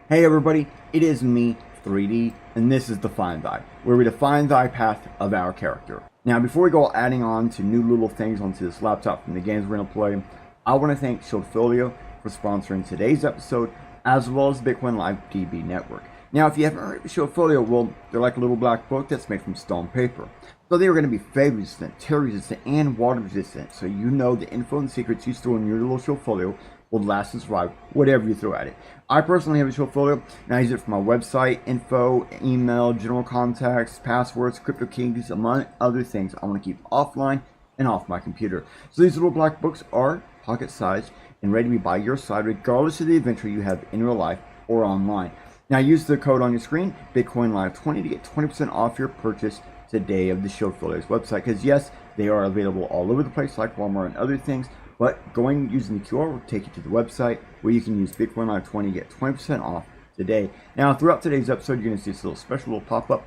Hey everybody, it is me, 3D, and this is Definy Thy, where we define thy path of our character. Now before we go adding on to new little things onto this laptop from the games we're going to play, I want to thank soloPAW for sponsoring today's episode, as well as the Bitcoin Live DB network. Now if you haven't heard of soloPAW, well, they're like a little black book that's made from stone paper. So they are going to be fade resistant, tear resistant, and water resistant, so you know the info and secrets you store in your little soloPAW will last and survive whatever you throw at it. I personally have a soloPAW, and I use it for my website, info, email, general contacts, passwords, crypto keys, among other things I want to keep offline and off my computer. So these little black books are pocket-sized and ready to be by your side regardless of the adventure you have in real life or online. Now use the code on your screen, BitcoinLive20, to get 20% off your purchase today of the soloPAW's website, because yes, they are available all over the place like Walmart and other things, but using the QR will take you to the website where you can use BitcoinLive20 to get 20% off today. Now throughout today's episode, you're going to see this little special little pop-up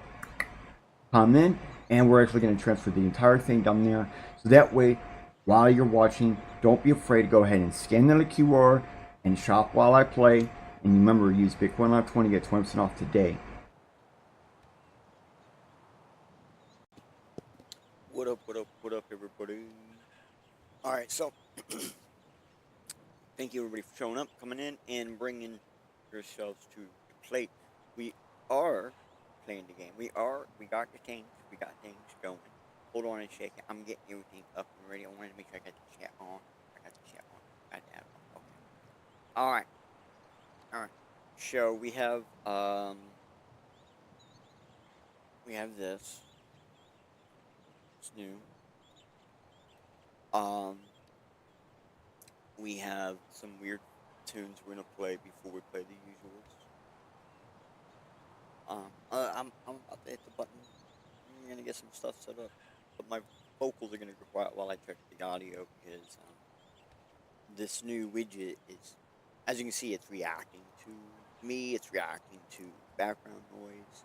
come in, and we're actually going to transfer the entire thing down there, so that way while you're watching, don't be afraid to go ahead and scan the QR and shop while I play, and remember, use BitcoinLive20 to get 20% off today. What up, everybody? Alright, so, thank you everybody for showing up, coming in, and bringing yourselves to the plate. We are playing the game. We got the things going. Hold on a second, I'm getting everything up and ready. I wanted to make sure I got the chat on. I got the chat on. Got that on. Okay. Alright. So, we have this. It's new. We have some weird tunes we're gonna play before we play the usuals. I'm about to hit the button. I'm gonna get some stuff set up, but my vocals are gonna go quiet while I check the audio because this new widget is, as you can see, it's reacting to me. It's reacting to background noise.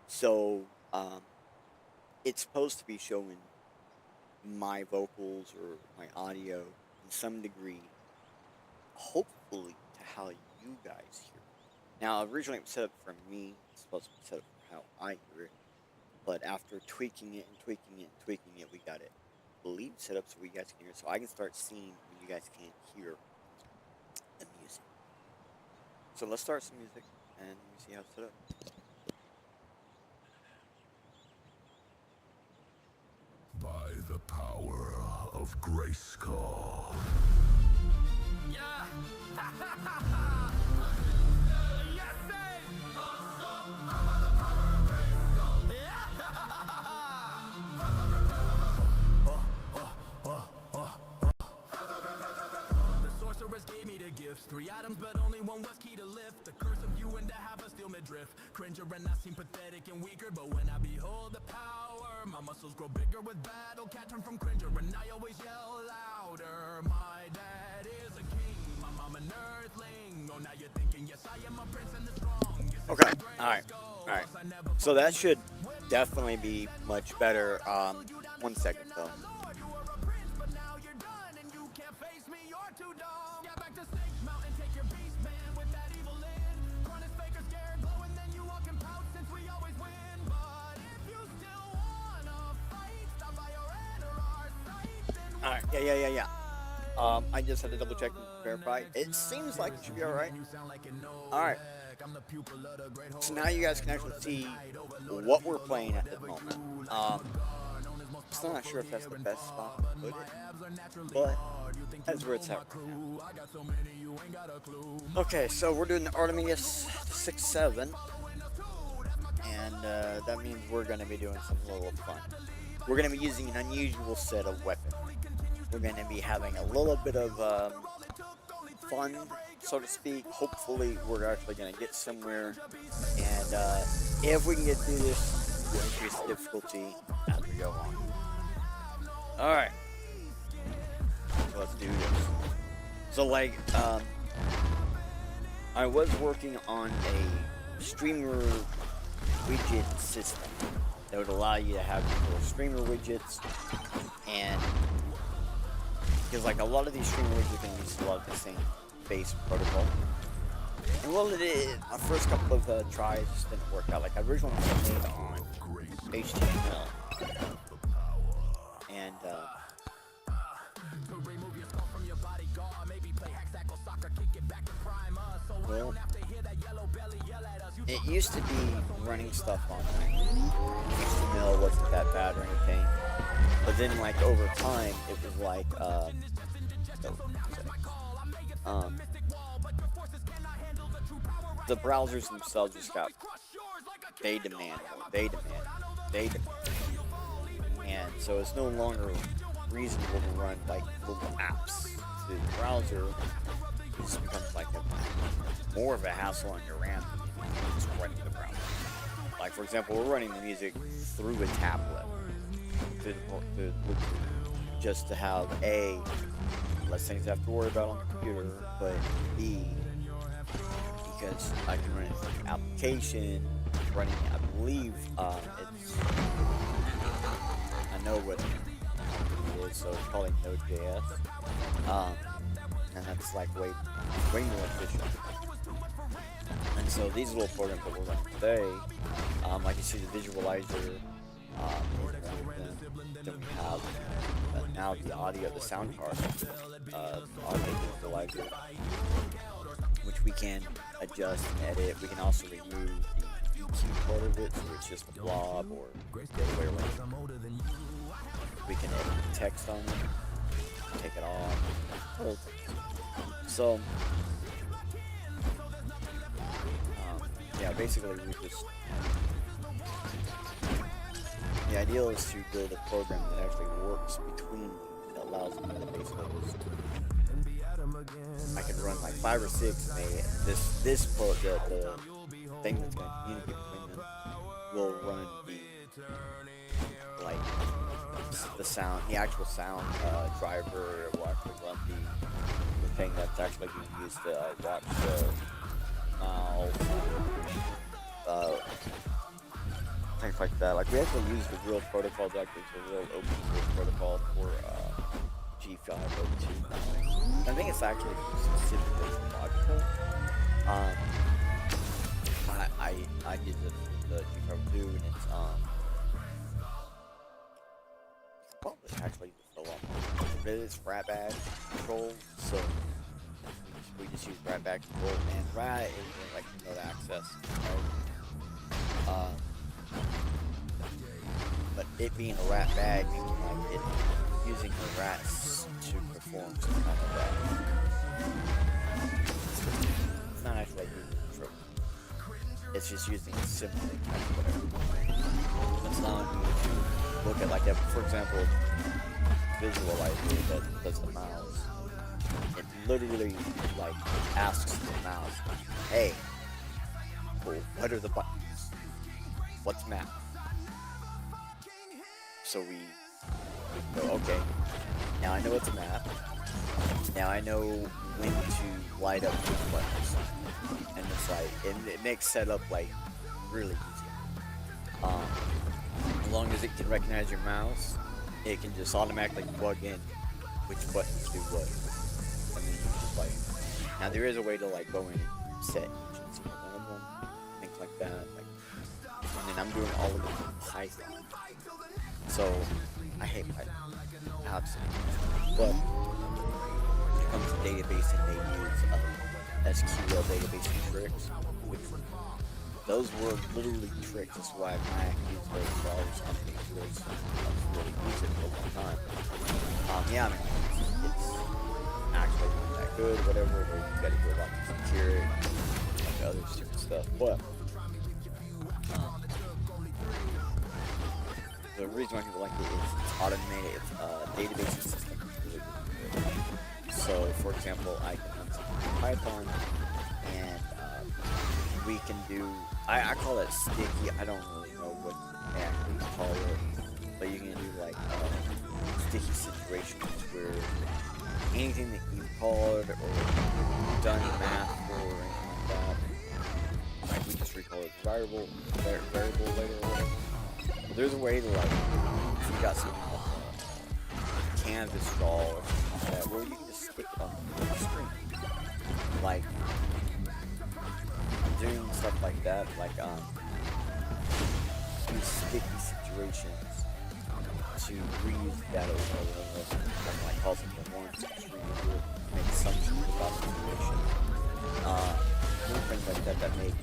So it's supposed to be showing my vocals or my audio in some degree, hopefully to how you guys hear it. Now, originally it was set up for me. It's supposed to be set up for how I hear it. But after tweaking it, we got it, I believe, set up so you guys can hear it. So I can start seeing when you guys can't hear the music. So let's start some music and let me see how it's set up. By the power of Grayskull. Yeah! Yes, sir! The sorceress gave me the gifts. 3 items, but only one was key to lift. The curse of you and to have us still midriff. Cringer and I seem pathetic and weaker, but when I behold the power, my muscles grow bigger with battle. Cat turn from cringer and I always yell louder. My dad is a king, my mom an earthling. Oh, now you're thinking, yes, I am a prince and the strong. Yes, Okay, alright. So that should definitely be much better. 1 second though. Alright, yeah. I just had to double check and verify. It seems like it should be alright. Alright. So now you guys can actually see what we're playing at the moment. Still not sure if that's the best spot to put it, but that's where it's at. Okay, so we're doing the Artemis 6-7, and that means we're going to be doing something a little fun. We're going to be using an unusual set of weapons. We're going to be having a little bit of fun, so to speak. Hopefully, we're actually going to get somewhere. And if we can get through this, we'll increase the difficulty as we go on. Alright. So let's do this. So, like, I was working on a streamer widget system that would allow you to have little streamer widgets, and because like a lot of these streamer widgets can use a lot of the same base protocol. And well, it is. My first couple of tries just didn't work out. Like I originally made on HTML, and well, it used to be running stuff on HTML wasn't that bad or anything, but then like over time it was like the browsers themselves just got they demand, and so it's no longer reasonable to run like little apps to the browser. It just becomes like more of a hassle on your RAM than just running the browser. Like for example, we're running the music through a tablet to just to have A, less things I have to worry about on the computer, but B, because I can run it through an application, running, I believe it's, I know what it is, so it's called Node.js, and that's like way more efficient. And so these little programs that we're running today, I can see the visualizer, then we have now the audio, the sound card, audio visualizer, which we can adjust and edit. We can also remove the EQ part of it, so it's just a blob or the other way around. We can edit the text on it, take it off. So, yeah, basically we just, the idea is to build a program that actually works between, that allows me to basically just, I can run like 5 or 6, and the thing that's going to communicate between them will run the, like, the sound, the actual sound driver will actually run the thing that's actually being used to watch the things like that. Like we actually use the real protocol, like it's a real open source protocol for G502. I think it's actually specifically for Logitech. I use it for the G502, and it's probably actually for a lot more. But it's rat bag control, so we just use rat bag control, and rat is like remote access. Right? But it being a rat bag means like it using the rats to perform some kind of it's not actually like using the control. It's just using it simply like whatever. It's allowing me to look at like for example, visualizer that does the mouse. It literally like asks the mouse, hey, cool, what are the buttons? What's map? So we go, okay, now I know it's a map. Now I know when to light up these buttons. And it's like, it makes setup like really easy. As long as it can recognize your mouse, it can just automatically plug in which buttons do what. And then you can just like, now there is a way to like go in and set each and single one of them, things like that. Like, and then I'm doing all of it in Python. So, I hate Python, absolutely. But, when it comes to databasing, they use SQL databasing tricks, which those were literally tricks. That's why Mac used those for all these companies. Those really use it for a long time. Yeah, I mean, it's actually not that good, whatever, where you gotta do a lot to secure it, like other stupid stuff. But, the reason why people like it is it's automated, it's database system. Really good. So, for example, I can run something in Python, and we can do, I call it sticky, I don't really know what they actually call it, but you can do like sticky situations where anything that you've called or done math or anything like that, like we just recall it variable later or whatever. There's a way to like, if you got something like a canvas draw or something like that, where you can just stick it on the screen. Like, doing stuff like that, like these sticky situations to reuse data over like causing performance issues, make assumptions about the situation. Little things like that that make,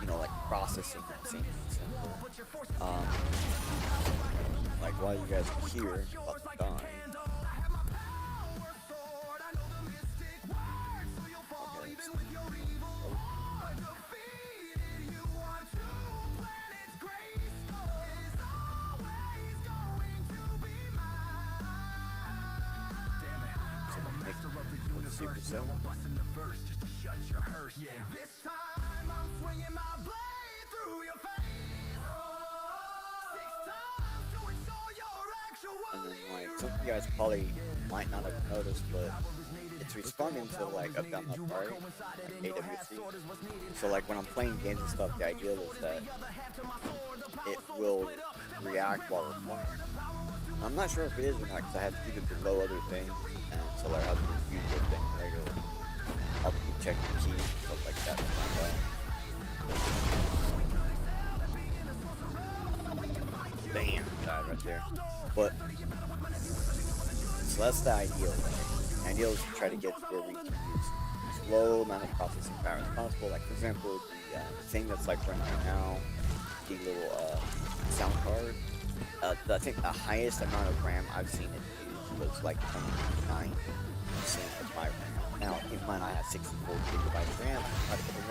you know, like processing seem simple. Like while you guys are here, about to die. Super simple. And then like some of you guys probably might not have noticed, but it's responding to like a demo part, like AWC. So like when I'm playing games and stuff, the idea is that it will react while recording. I'm not sure if it is or not because I have to keep it below other things, and so like I'll just use the thing regularly. I'll keep checking the keys and stuff like that. Bam, died right there. But so that's the ideal. The ideal is to try to get to where we can use slow amount of processing power as possible. Like for example, the thing that's like running right now, the little sound card. I think the highest amount of RAM I've seen it use was like 29% of my RAM. Now, keep in mind I have 64 gigabytes of RAM, quite a bit of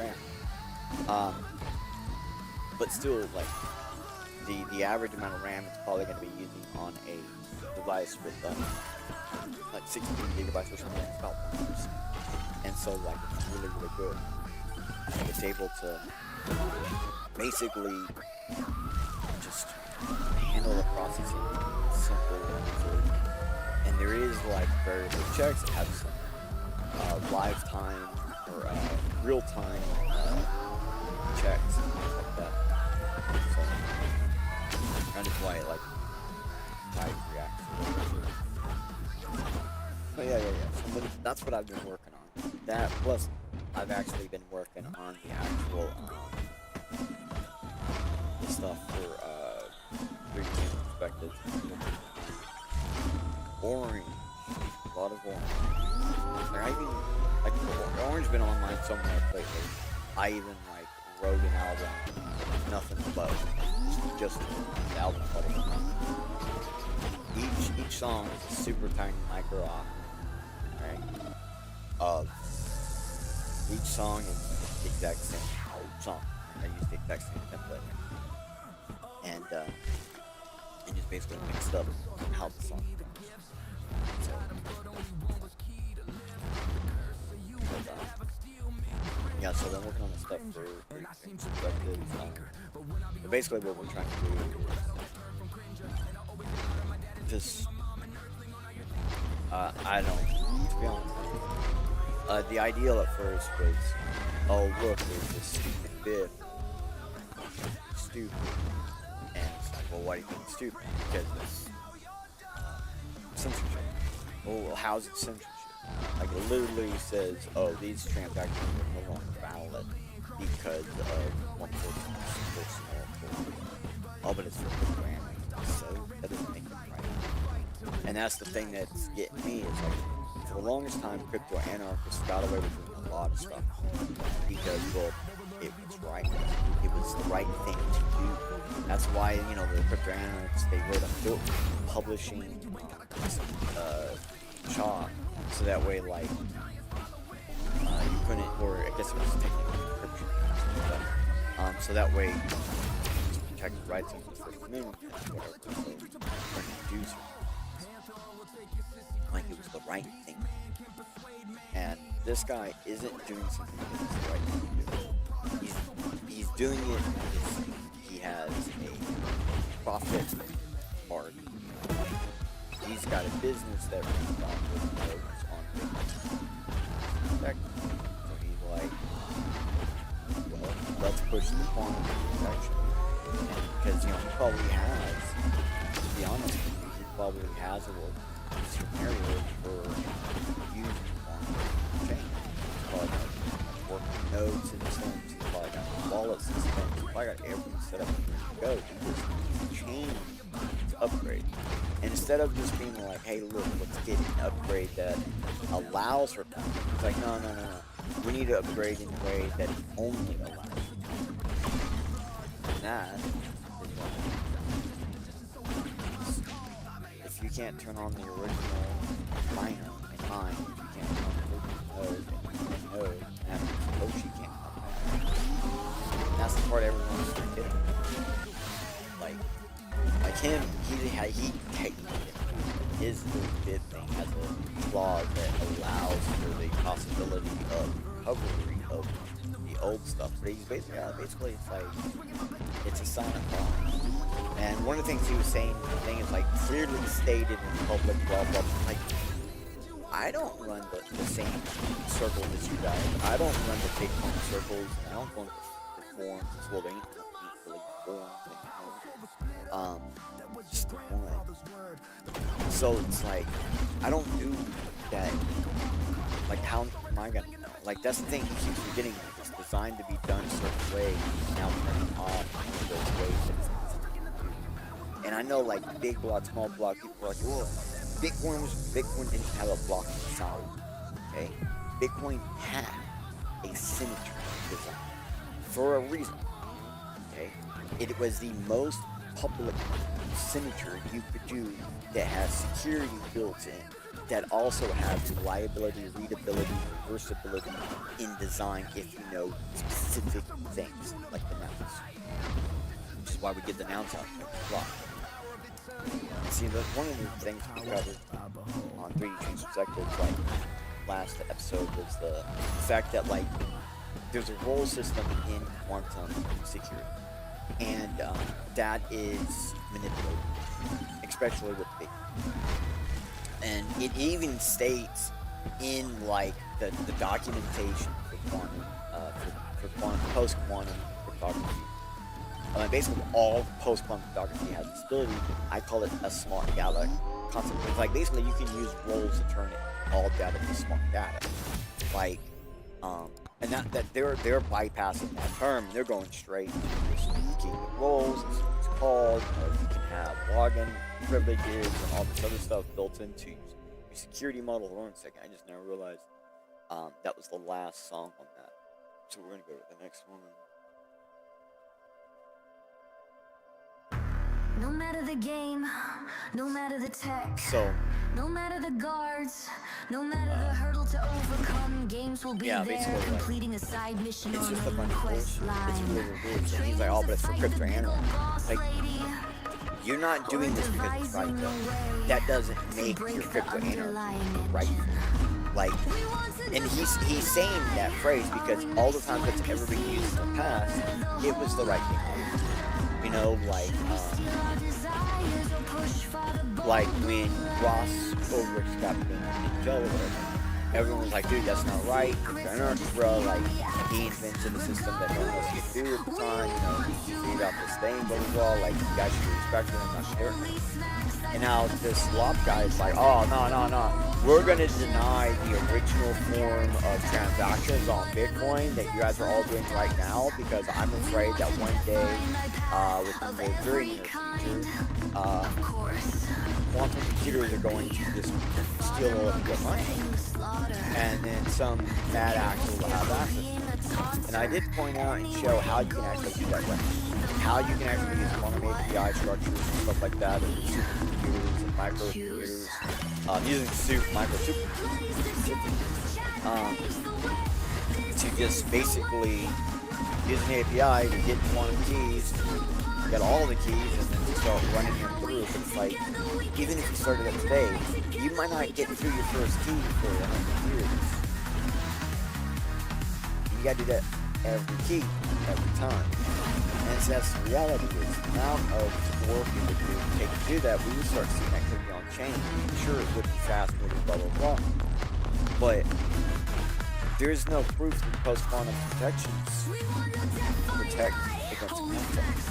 RAM. But still, like, the average amount of RAM it's probably going to be using on a device with like 16 gigabytes or something, it's about 1%. And so, like, it's really, really good. It's able to basically just handle the processing simple and easily. And there is like variable checks that have some lifetime or real-time checks and things like that. So that is why it like reacts. But yeah. So that's what I've been working on. That plus I've actually been working on the actual stuff for 3D perspectives. Orange. A lot of orange. Like, I even, like, orange been on mine somewhere lately. I even, like, wrote an album. Nothing but just the album title. Each song is a super tiny micro op. Right? Each song is the exact same song. I use the exact same template. And just basically mixed up how the song goes. So, yeah, so then working on the stuff for perspectives. But basically what we're trying to do is just, I don't know, to be honest. The ideal at first was, oh look, there's this stupid bit. Stupid. And it's like, well, why do you think it's stupid? Because it's censorship. Well, how's it censorship? Like, it literally says, oh, these transactions are no longer valid because of one person's personal authority. Oh, but it's for programming, so that doesn't make it right. And that's the thing that's getting me, is like, for the longest time, crypto anarchists got away with doing a lot of stuff because, well, it was right. It was the right thing to do. That's why, you know, the crypto anarchists, they wrote a book publishing Shaw, so that way, like, you couldn't, or I guess it was technically encryption, so that way, you protect the rights of the First Amendment and whatever, so you couldn't do so. Like, it was the right thing. And this guy isn't doing something that's the right thing to do. He's doing it because he has a profit margin. He's got a business that runs off with nodes on business. So he's like, well, let's push the quantum protection. Because, you know, he probably has, to be honest with you, he probably has a scenario for using quantum chain. Probably working node system to I got wallet system. I got everything set up to go. Just change to upgrade. And instead of just being like, hey, look, let's get an upgrade that allows for power. It's like, no. We need to upgrade in a way that only allows. And that is if you can't turn on the original miner in mine, if you can't turn on the original node, and Yoshi can't come back. And that's the part everyone's forgetting. Like him, he technically his little bit thing has a clause that allows for the possibility of recovery of the old stuff. But he's basically it's like it's a silent law. And one of the things he was saying, the thing is like clearly stated in public, blah blah blah. Like I don't run the same circle as you guys. I don't run the Bitcoin circles. I don't go into the forums. Well, they ain't really forums anymore. Just the one. So it's like I don't do that. Like how am I gonna know? Like that's the thing he keeps forgetting. Like it's designed to be done a certain way. Now turning off one of those ways that it's designed to do. And I know like big block, small block, people are like, whoa, Bitcoin didn't have a block solid. Okay? Bitcoin had a symmetry design for a reason. Okay? It was the most public signature you could do that has security built in, that also has reliability, readability, reversibility in design if you know specific things like the nouns. Which is why we get the nouns out there. Block. See, one of the things we covered on 3D Transected, like last episode, was the fact that like there's a role system in quantum security. And that is manipulated, especially with Bitcoin. And it even states in like the documentation for quantum, for quantum, post-quantum cryptography. Basically, all post-quantum cryptography has this ability. I call it a smart data concept. It's like basically you can use roles to turn all data to smart data. Like, and that they're bypassing that term. They're going straight to just keeping roles. It's called. You can have login privileges and all this other stuff built into your security model. Hold on a second. I just now realized that was the last song on that. So we're gonna go to the next one. No matter the game, no matter the tech, So no matter the guards, no matter the hurdle to overcome, games will be there, basically, completing a side mission it's on just a the bunch of quest bullshit. line. It's really weird. So he's like, oh, but it's for crypto anarchy. Like, you're not doing this because it's right though. That doesn't make your crypto anarchy right. Like, and he's saying that phrase because all the times it's ever been used in the past, it was the right thing to do. You know, like when Ross Ulrich got put in jail or whatever, everyone was like, dude, that's not right. It's anarchy, bro. Like, he invented a system that no one else could do at the time. You know, he figured out this thing, blah, blah, blah. Like, you guys should respect him and not share it. And now this Lop guy is like, oh, no. We're going to deny the original form of transactions on Bitcoin that you guys are all doing right now because I'm afraid that one day, within the very near future, quantum computers are going to just steal all of your money. And then some bad actor will have access. And I did point out and show how you can actually do that. How you can actually use quantum API structures and stuff like that, and supercomputers and microcomputers, using microcomputers, to just basically use an API to get quantum keys, get all the keys, and then to start running them through. But it's like, even if you started it today, you might not get through your first key for 100 years. You gotta do that every time. And so that's the reality is the amount of work it would take to do that, we would start seeing activity on chain. Sure, it would be fast moving, blah, blah, blah. But there's no proof that post-quantum protections protect against contracts.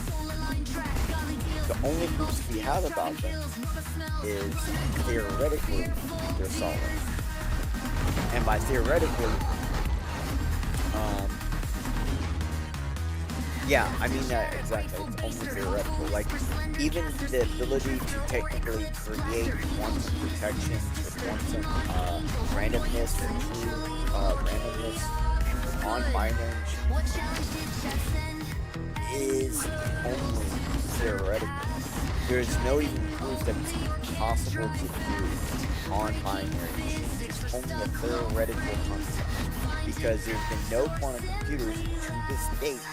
The only proofs we have about them is theoretically they're solid. And by theoretically, Yeah, I mean that exactly. It's only theoretical. Like, even the ability to technically create quantum protection or quantum randomness or true randomness on binary is only theoretical. There's no even proof that it's possible to do on binary machines. It's only a theoretical concept because there's been no quantum computers to this date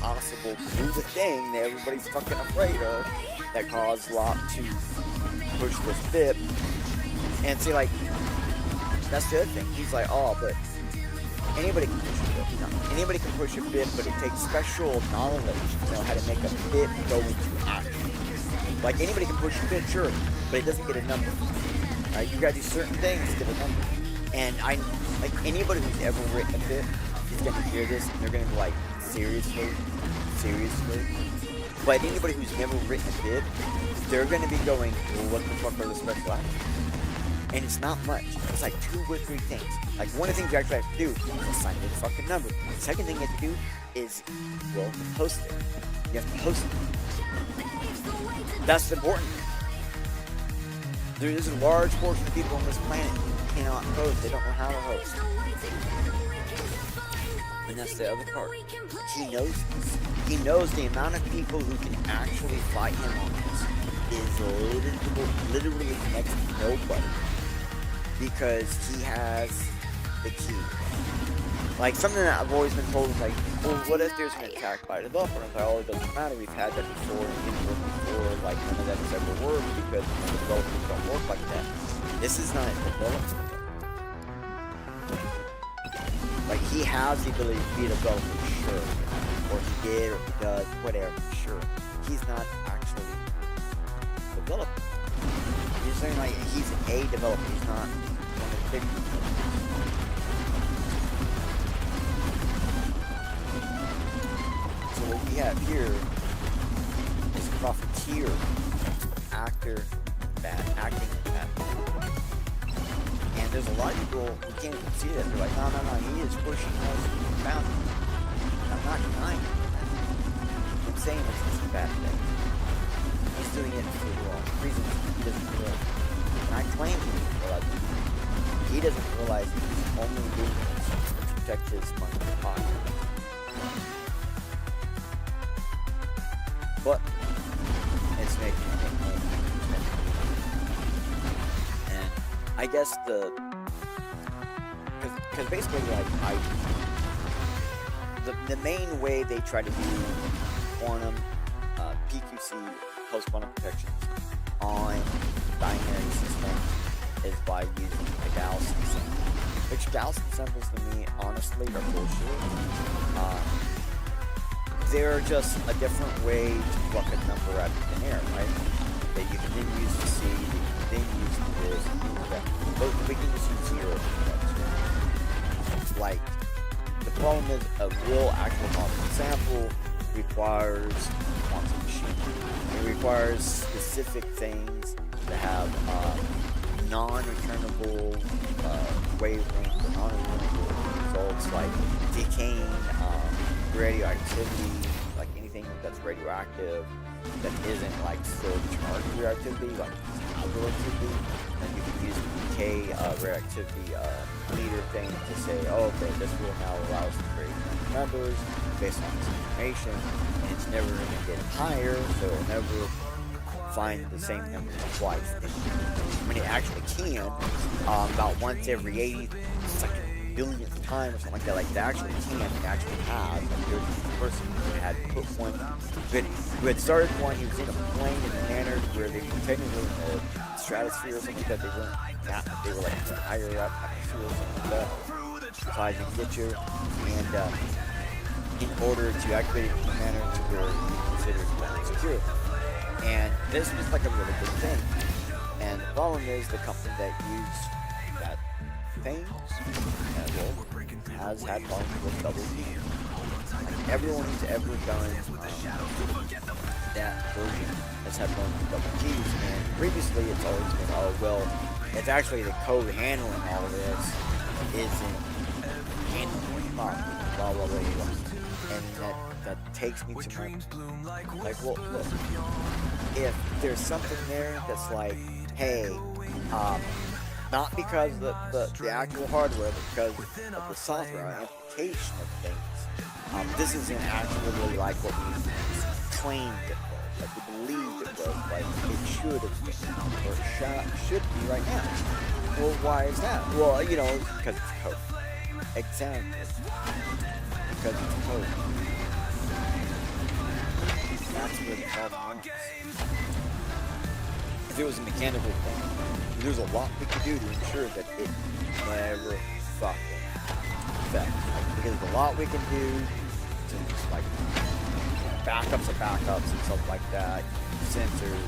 possible to do the thing that everybody's fucking afraid of that caused Locke to push this bit. And see, like, that's the other thing. He's like, oh, but anybody can push a bit. No, anybody can push a bit, but it takes special knowledge to know how to make a bit go into action. Like, anybody can push a bit, sure, but it doesn't get a number. Right? You gotta do certain things to get a number. And like, anybody who's ever written a bit is gonna hear this, and they're gonna be like, seriously? But anybody who's never written a bit, they're gonna be going, well, what the fuck are the special actions? And it's not much. It's like 2 or 3 things. Like, one of the things you actually have to do is assign it a fucking number. The second thing you have to do is, well, post it. You have to post it. That's important. There is a large portion of people on this planet who cannot host. They don't know how to host. And that's the other part. He knows this. He knows the amount of people who can actually fight him on this is literally next to nobody. Because he has the key. Like, something that I've always been told is like, well, what if there's an attack by developer? And it's like, oh, it doesn't matter. We've had that before. And it's worked before. Like, none of that has ever worked because the developers don't work like that. This is not a developer. Like, he has the ability to be a developer, sure. Or he did, or he does, whatever, sure. He's not actually a developer. He's saying, like, he's a developer. He's not one of the big developers. So what we have here is profiteer, actor, acting bad. And there's a lot of people who can't even see that. They're like, no, he is pushing those boundaries. I'm not denying that. I'm saying it's just a bad thing. He's doing it for the wrong reasons. He doesn't realize it. And I claim he doesn't realize it. He doesn't realize he's only doing this to protect his money pocket. But it's making him make money. And I guess because basically, like, the main way they try to do quantum PQC post-quantum protections on binary systems is by using the Gaussian symbol. Which Gaussian symbols to me, honestly, are bullshit. They're just a different way to pluck a number out of thin air, right? That you can then use the C, you can then use this, and that. But we can just use 0 for that. Like, the problem is a real actual quantum sample requires quantum machine. It requires specific things to have non-returnable wavelength or non-returnable results, like decaying radioactivity, like anything that's radioactive that isn't like still charged radioactivity, like radioactivity. And you can use the decay radioactivity meter thing to say, oh, okay, this will now allow us to create numbers based on this information, and it's never going to get higher, so it'll never find the same number twice. I mean, it actually can, about once every 80 billionth time or something like that. Like, they actually can, and actually have. Like, there's a person who had put one, who had started one, he was in a plane in a manner where they were technically in the stratosphere or something like that. They weren't that, they were like higher up atmosphere or something like that. So I can get you, and in order to activate it in a manner to where you consider it secure. And this was like a really big thing. And the problem is the company that used that thing has had problems with double G. Like, everyone who's ever done that version has had problems with double G's, and previously it's always been, oh, well, it's actually the code handling all of this isn't handling properly, blah, blah, blah, blah. And that takes me to my, like, well, look, if there's something there that's like, hey, not because of the actual hardware, but because of the software implication of things, this isn't actually like what we claimed it was, like we believed it was, like it should have been, or should be right now. Well, why is that? Well, you know, because it's code. Exactly. Because it's code. That's where the problem is. If it was a mechanical thing, there's a lot we could do to ensure that it never fucking fails. Because there's a lot we can do to just like backups of backups and stuff like that, sensors,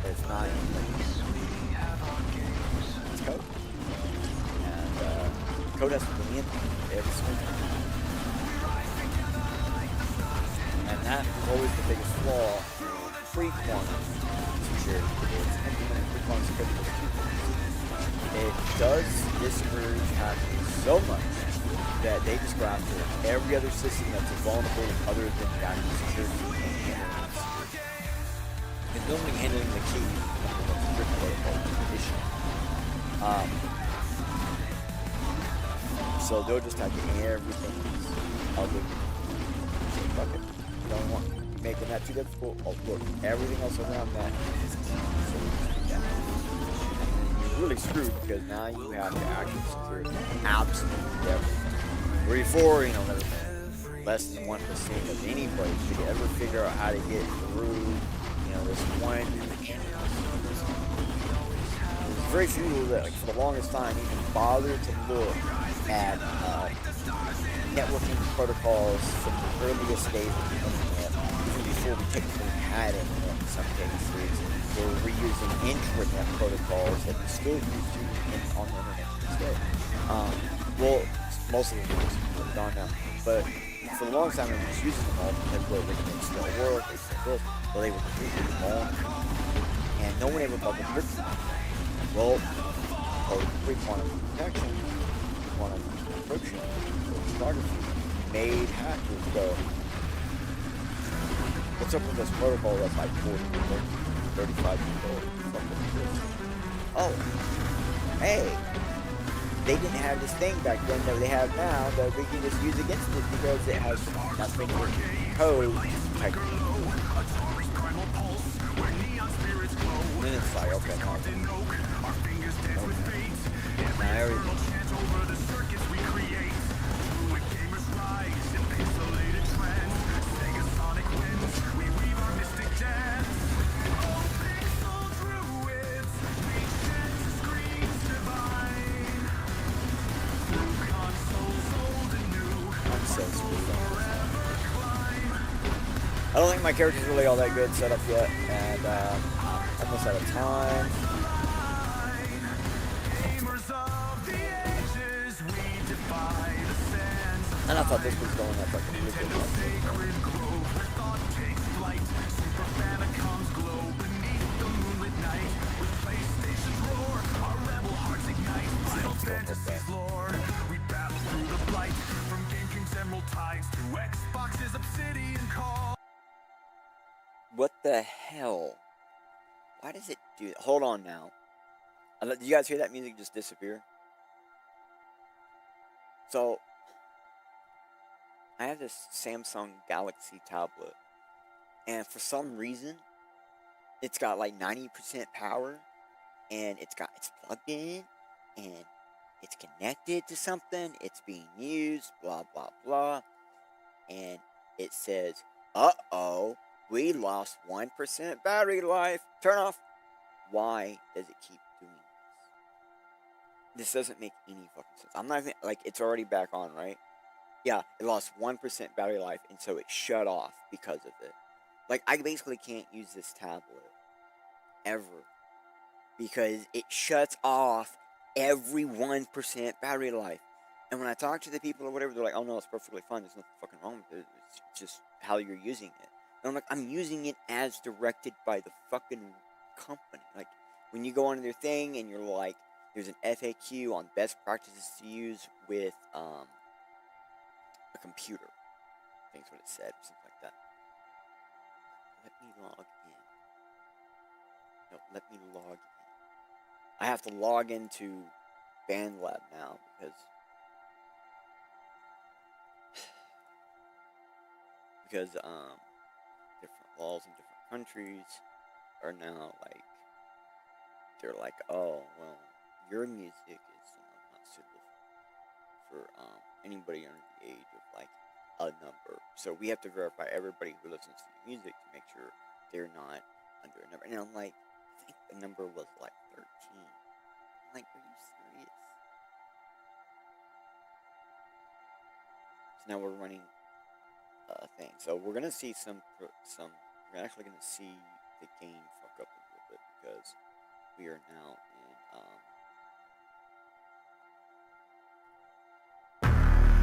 but it's not it's code. And code has to be in every single time. And that is always the biggest flaw in free-quantum security. It's implementing free-quantum security with two things. It does discourage hacking so much that they just go after every other system that's vulnerable other than the actual security and handling. It's normally handling the key of the strict protocol issue. So they'll just have to everything other than fuck it. Don't want making that too difficult. Oh look, everything else around that is key. So you're really screwed because now you have to actually secure absolutely everything. Where before, you know, there was less than 1% of anybody could ever figure out how to get through, you know, this one. There's very few people that, like, for the longest time, even bother to look at networking protocols from the earliest days of the internet, even before we technically had internet in some cases. They were reusing intranet protocols that we still use on the internet today. Well, most of them are gone now, but for the longest time they were just using them all because they could still work, they still this, well they were completely wrong, and no one ever bothered to fix them. Well, free-quantum protection, quantum encryption, cryptography made hackers go, what's up with this protocol that's like 40 people, 35 people, oh, hey, they didn't have this thing back then that they have now that we can just use against it because it has nothing but code type. And then it's like, okay, now everything. I don't think my character's really all that good set up yet, and I'm almost out of time. And I thought this was going up like a really good one. What the hell? Why does it do that? Hold on now. Did you guys hear that music just disappear? So, I have this Samsung Galaxy tablet, and for some reason, it's got like 90% power, and it's plugged in, and it's connected to something, it's being used, blah, blah, blah, and it says, uh-oh, we lost 1% battery life, turn off. Why does it keep doing this? This doesn't make any fucking sense. I'm not even, like, it's already back on, right? Yeah, it lost 1% battery life, and so it shut off because of it. Like, I basically can't use this tablet ever because it shuts off every 1% battery life. And when I talk to the people or whatever, they're like, oh no, it's perfectly fine, there's nothing fucking wrong with it, it's just how you're using it. And I'm like, I'm using it as directed by the fucking company. Like, when you go onto their thing and you're like, there's an FAQ on best practices to use with a computer. think that's what it said, or something like that. Let me log in. No, let me log in. I have to log into BandLab now because different laws in different countries are now like, they're like, oh well, your music is not suitable for anybody under the age of like a number. So we have to verify everybody who listens to your music to make sure they're not under a number. And I'm like, I think the number was like 13. I'm like, are you serious? So now we're running a thing. So we're gonna see we're actually gonna see the game fuck up a little bit because we are now in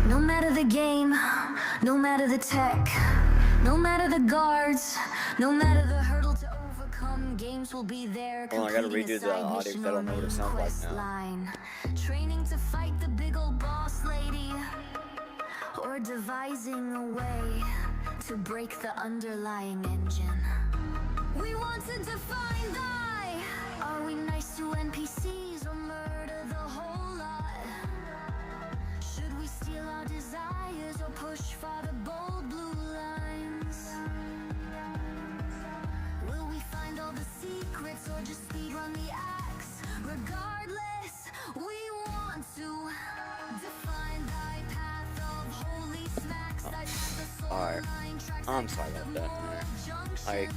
No matter the game, no matter the tech, no matter the guards, no matter the hurdle to overcome, games will be there. Hold on, I gotta redo the audio because I don't know what it sounds like now. Line. Training to fight the big old boss lady, or devising a way to break the underlying engine. We want to define thy. Are we nice to NPCs or murder the whole lot? Should we steal our desires or push for the bold blue lines? Will we find all the secrets or just speedrun the acts? Regardless, we want to define thy path of holy smacks. Thy path of soul Alright. line tracks. I'm sorry about that. Like,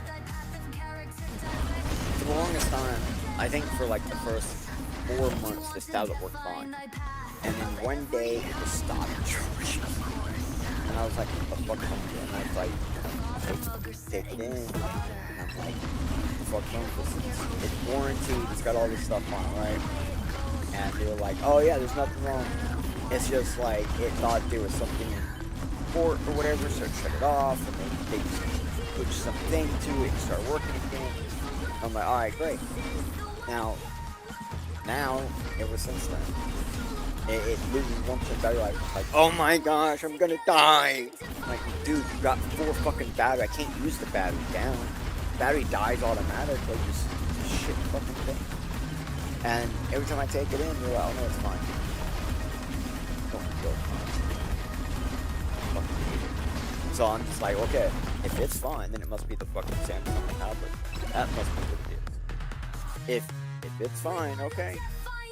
Thy path of character for the longest time, I think for like the first 4 months, this tablet worked fine. And then one day, it just stopped charging. And I was like, what the fuck am I doing? And I was like, take it in. And I'm like, what the fuck is this? It's warranted, it's got all this stuff on it, right? And they were like, oh yeah, there's nothing wrong. It's just like, it thought there was something in port or whatever, so it shut it off, and they pushed something to it and started working again. I'm like, alright, great. Now, ever since then, it loses 1% battery life. Like, oh my gosh, I'm gonna die. I'm like, dude, you got 4 fucking battery. I can't use the battery down. Battery dies automatically. Just shit fucking thing. And every time I take it in, they're like, oh no, it's fine. Don't feel fine. So I'm just like, okay, if it's fine, then it must be the fucking Samsung tablet. That must be what it is. If it's fine, okay,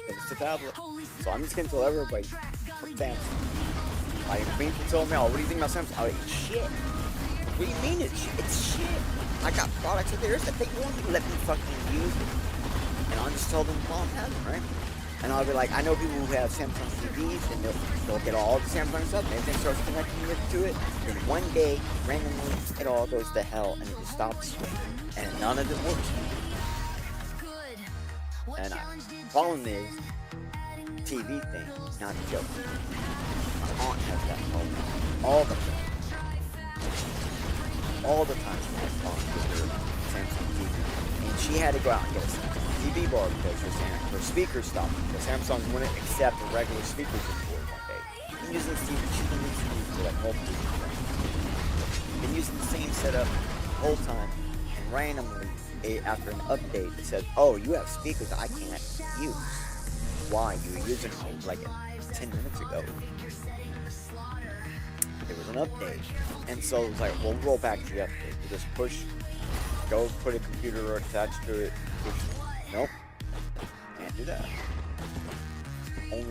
then it's the tablet. So I'm just gonna tell everybody, fuck Samsung. Like, people told me, oh, what do you think about Samsung? Oh, it's shit. What do you mean it's shit? I got products of theirs that they won't let me fucking use it. And I'll just tell them, well, have them, right? And I'll be like, I know people who have Samsung TVs, and they'll get all the Samsung stuff, and everything starts connecting to it. And one day, randomly, it all goes to hell, and it just stops. And none of it works. And problem is, TV thing, not a joke. My aunt has that problem all the time. All the time she has problems with her Samsung TV. And she had to go out and get a Samsung TV bar because her speaker stopped. Because Samsung wouldn't accept the regular speakers anymore one day. Been using this TV, she's been using these for like multiple years. Been using the same setup the whole time. And randomly, after an update, it said, oh, you have speakers I can't use. Why? You were using them like 10 minutes ago. There was an update. And so it was like, well, roll back to the update. You just go put a computer attached to it. Push. Nope. Can't do that. You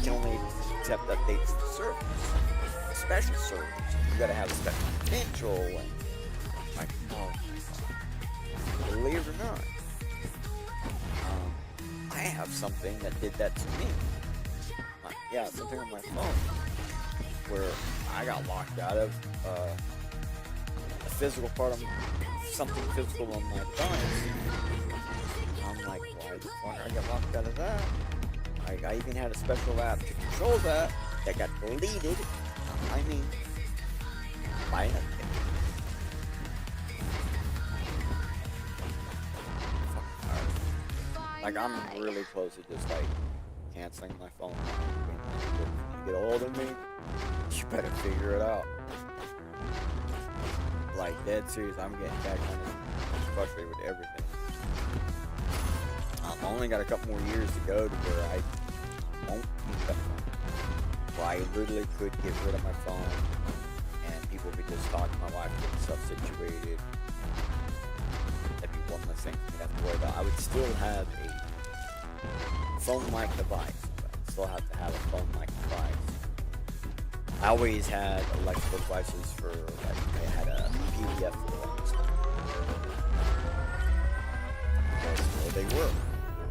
can only accept updates to servers. Special servers. You gotta have a special credential and like, oh my god. Believe it or not, I have something that did that to me. Yeah, something on my phone where I got locked out of a physical part of something physical on my phone. I'm like, why the fuck I got locked out of that? I even had a special app to control that got deleted. I mean, by an update. Like, I'm really close to just like canceling my phone. If you get a hold of me, You better figure it out. Like, dead serious, I'm getting that kind of frustrated with everything. I only got a couple more years to go to where I won't need that phone. Where I literally could get rid of my phone and people could just talk to my wife, get stuff situated. That'd be one less thing for me to have to worry about. I would still have a phone-like device. I'd still have to have a phone-like device. I always had electrical devices for, like, I had a PDF for the longest time. Because they were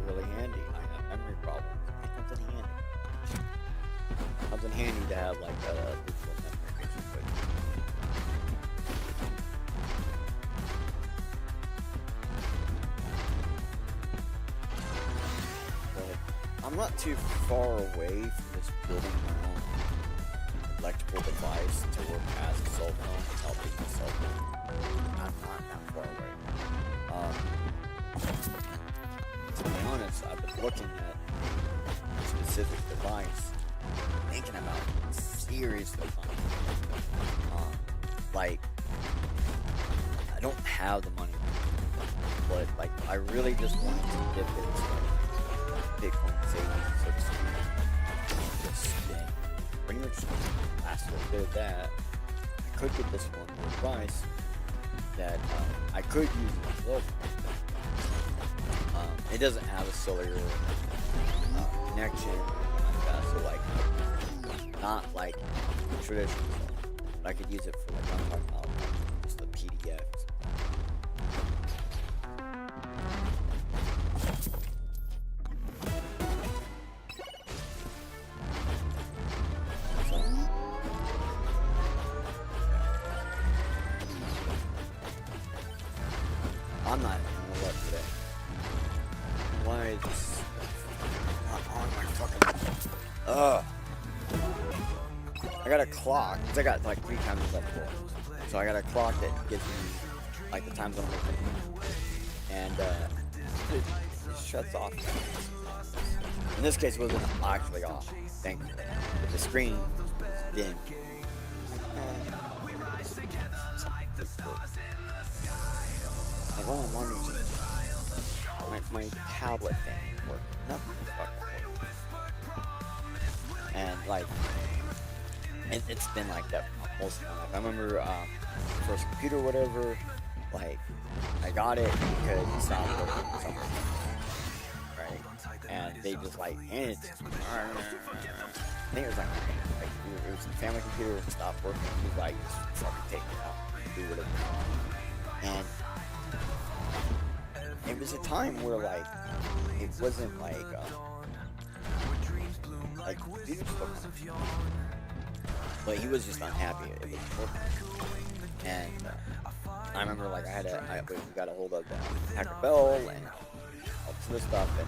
really handy. I had memory problems. It comes in handy. It comes in handy to have, like, a digital memory, basically. But I'm not too far away from this building my own electrical device to work as a cell phone and help with my cell phone. I'm not that far away. To be honest, I've been looking at a specific device, thinking about it seriously. Like, I don't have the money, but like, I really just wanted to dip into Bitcoin savings, so to speak. Just spin. Pretty much last little bit of that. I could get this one more device that I could use as well. It doesn't have a cellular connection, so like not like traditional phone. But I could use it for like just the PDFs. I'm not in the what today. Why is this not on my fucking... I got a clock, because I got like 3 times left for it. So I got a clock that gives me like the times I'm working. And it shuts off. In this case it wasn't actually off, thankfully. But the screen was dim. Like, all I'm wondering is my tablet thing worked. Nothing fucking worked. And like, it's been like that most of my life. I remember first computer or whatever, like, I got it because it stopped working for some reason. Right? And they just like handed it to me. I think it was like it was a family computer, it stopped working. He was like, just fucking take it out, do whatever. And it was a time where like it wasn't like computers fucking, but he was just unhappy it was working. And I remember like we got a hold of Hacker Bell and all this other stuff, and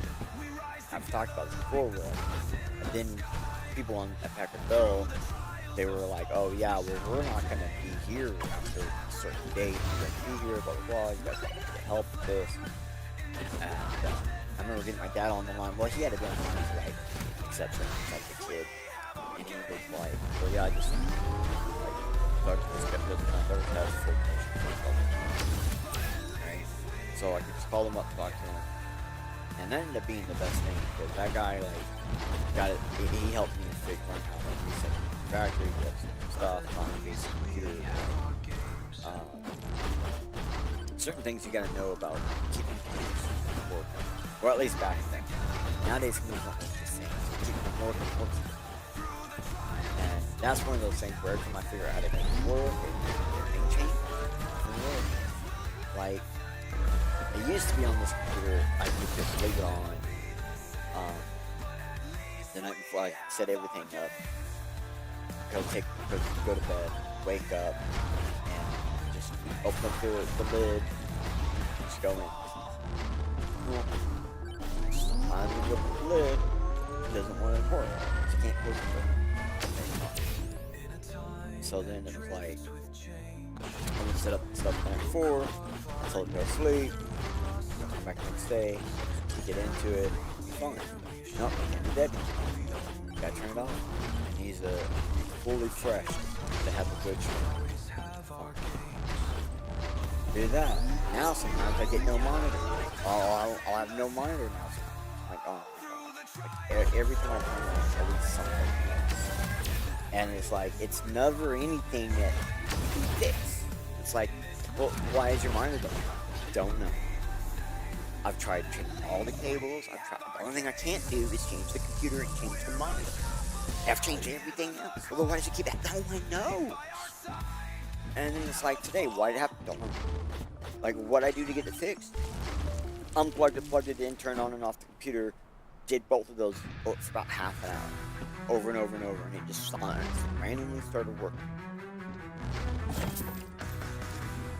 I've talked about this before. And then people at Packer Bell, they were like, "Oh yeah, well we're not gonna be here after a certain date. We're gonna be here, blah blah blah. You guys have to help with this." And I remember getting my dad on the line. Well, he had to be on the line for like exception, like the kid, and he was like, "Well, yeah, I just like started this kept doing my third test for right." So I could just call him up, talk to him, and that ended up being the best thing because that guy like got it. He helped me figure out how to reset the factory, get some stuff on the basic computer. Certain things you gotta know about keeping computers working, or at least back then. Nowadays, computers don't work the same. So keeping them working. And that's one of those things where every time I figure out how to make it work, everything changes. Like, it used to be on this computer, I could just leave it on. The night before I set everything up, go to bed, wake up, and just open up the lid, and just go in. Well, sometimes when you open the lid, it doesn't want to work. You can't close it. So then it was like, I'm gonna set up stuff the night before, until it goes to sleep, come back the next day, get into it, be fine. Nope, I can't do that. You gotta turn it off. It needs a fully fresh to have a good stream. Do that. Now sometimes I get no monitor. I'll have no monitor now. Like, oh my god. Like, every time I turn on, it's always something else. And it's like, it's never anything that you can fix. It's like, well, why is your monitor going? Don't know. I've tried changing all the cables. The only thing I can't do is change the computer and change the monitor. I've changed everything else. Well, why does it keep that? How do I know? And then it's like today, why did it happen? Don't know. Like, what I do to get it fixed? Unplugged it, plugged it in, turned on and off the computer, did both of those for about half an hour, over and over and over, and it just randomly started working.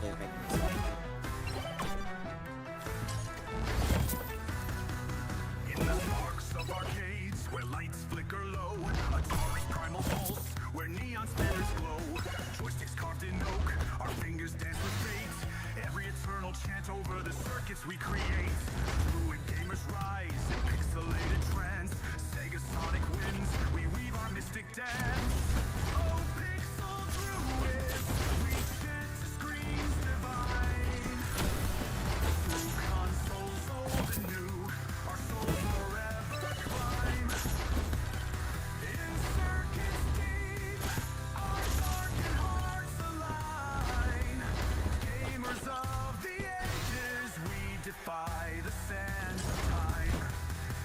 Didn't make any sense. In the parks of arcades, where lights flicker low, Atari's primal pulse, where neon spinners glow, joysticks carved in oak, our fingers dance with fate, every eternal chant over the circuits we create. Druid gamers rise in pixelated trance, Sega Sonic wins, we weave our mystic dance. Oh, pixel druids, we chant to screams divine. Through consoles old and new, our souls forever climb. In circuits deep, our darkened hearts align. Gamers of the ages, we defy the sands of time.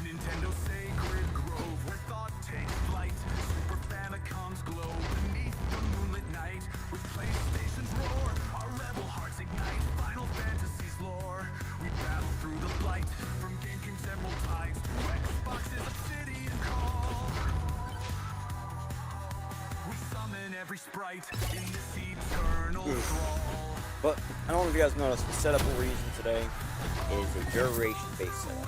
Nintendo sacred grove, where thought takes flight. Super Famicom's glow beneath the moonlit night. With PlayStation's roar, our rebel hearts ignite. Final Fantasy's lore, we battle through the blight. From GameCube's emerald tides to Xbox's obsidian call. We summon every sprite in this eternal thrall. But I don't know if you guys noticed, the setup we're using today is a duration-based setup.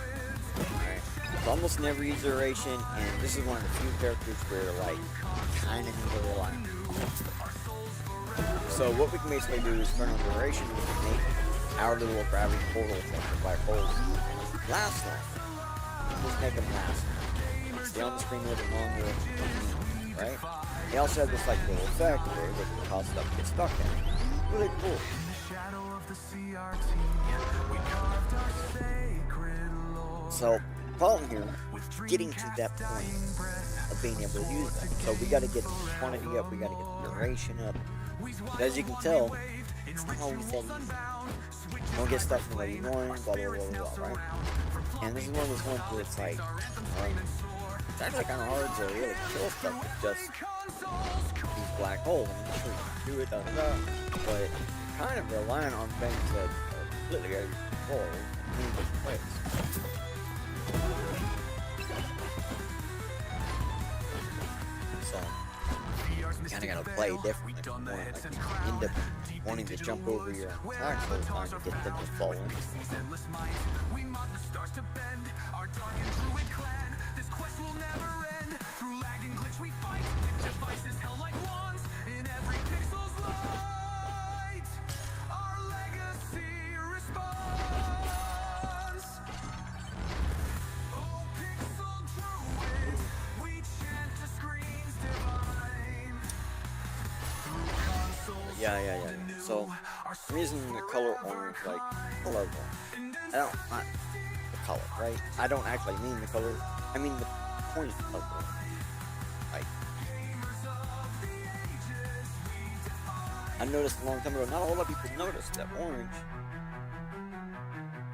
Alright? It's almost never use duration, and this is one of the few characters where like kind of need to rely on. So what we can basically do is turn on duration, we can make our little gravity portal effect for black holes last long. Just make them last long. Stay on the screen a little bit longer, right? They also have this like little effect where they can cause stuff to get stuck in. Really cool. So, problem here, getting to that point of being able to use that. So we got to get the quantity up, we got to get the duration up. But as you can tell, it's not always that easy. You don't get stuff in the way you want, blah, blah, blah, blah, blah, right? And this is one of those ones where it's like, it's actually kind of hard to really kill stuff with just these black holes. I mean, sure you can do it, but kind of relying on things that are completely out of your control in different ways. So, you kind of got to play differently. Like, you end up wanting to jump over your attacks all the time to get them to fall in. Yeah. So, I'm using the color orange, like, color orange. Not the color, right? I don't actually mean the color, I mean the point of orange. Like, I noticed a long time ago, not a whole lot of people noticed that orange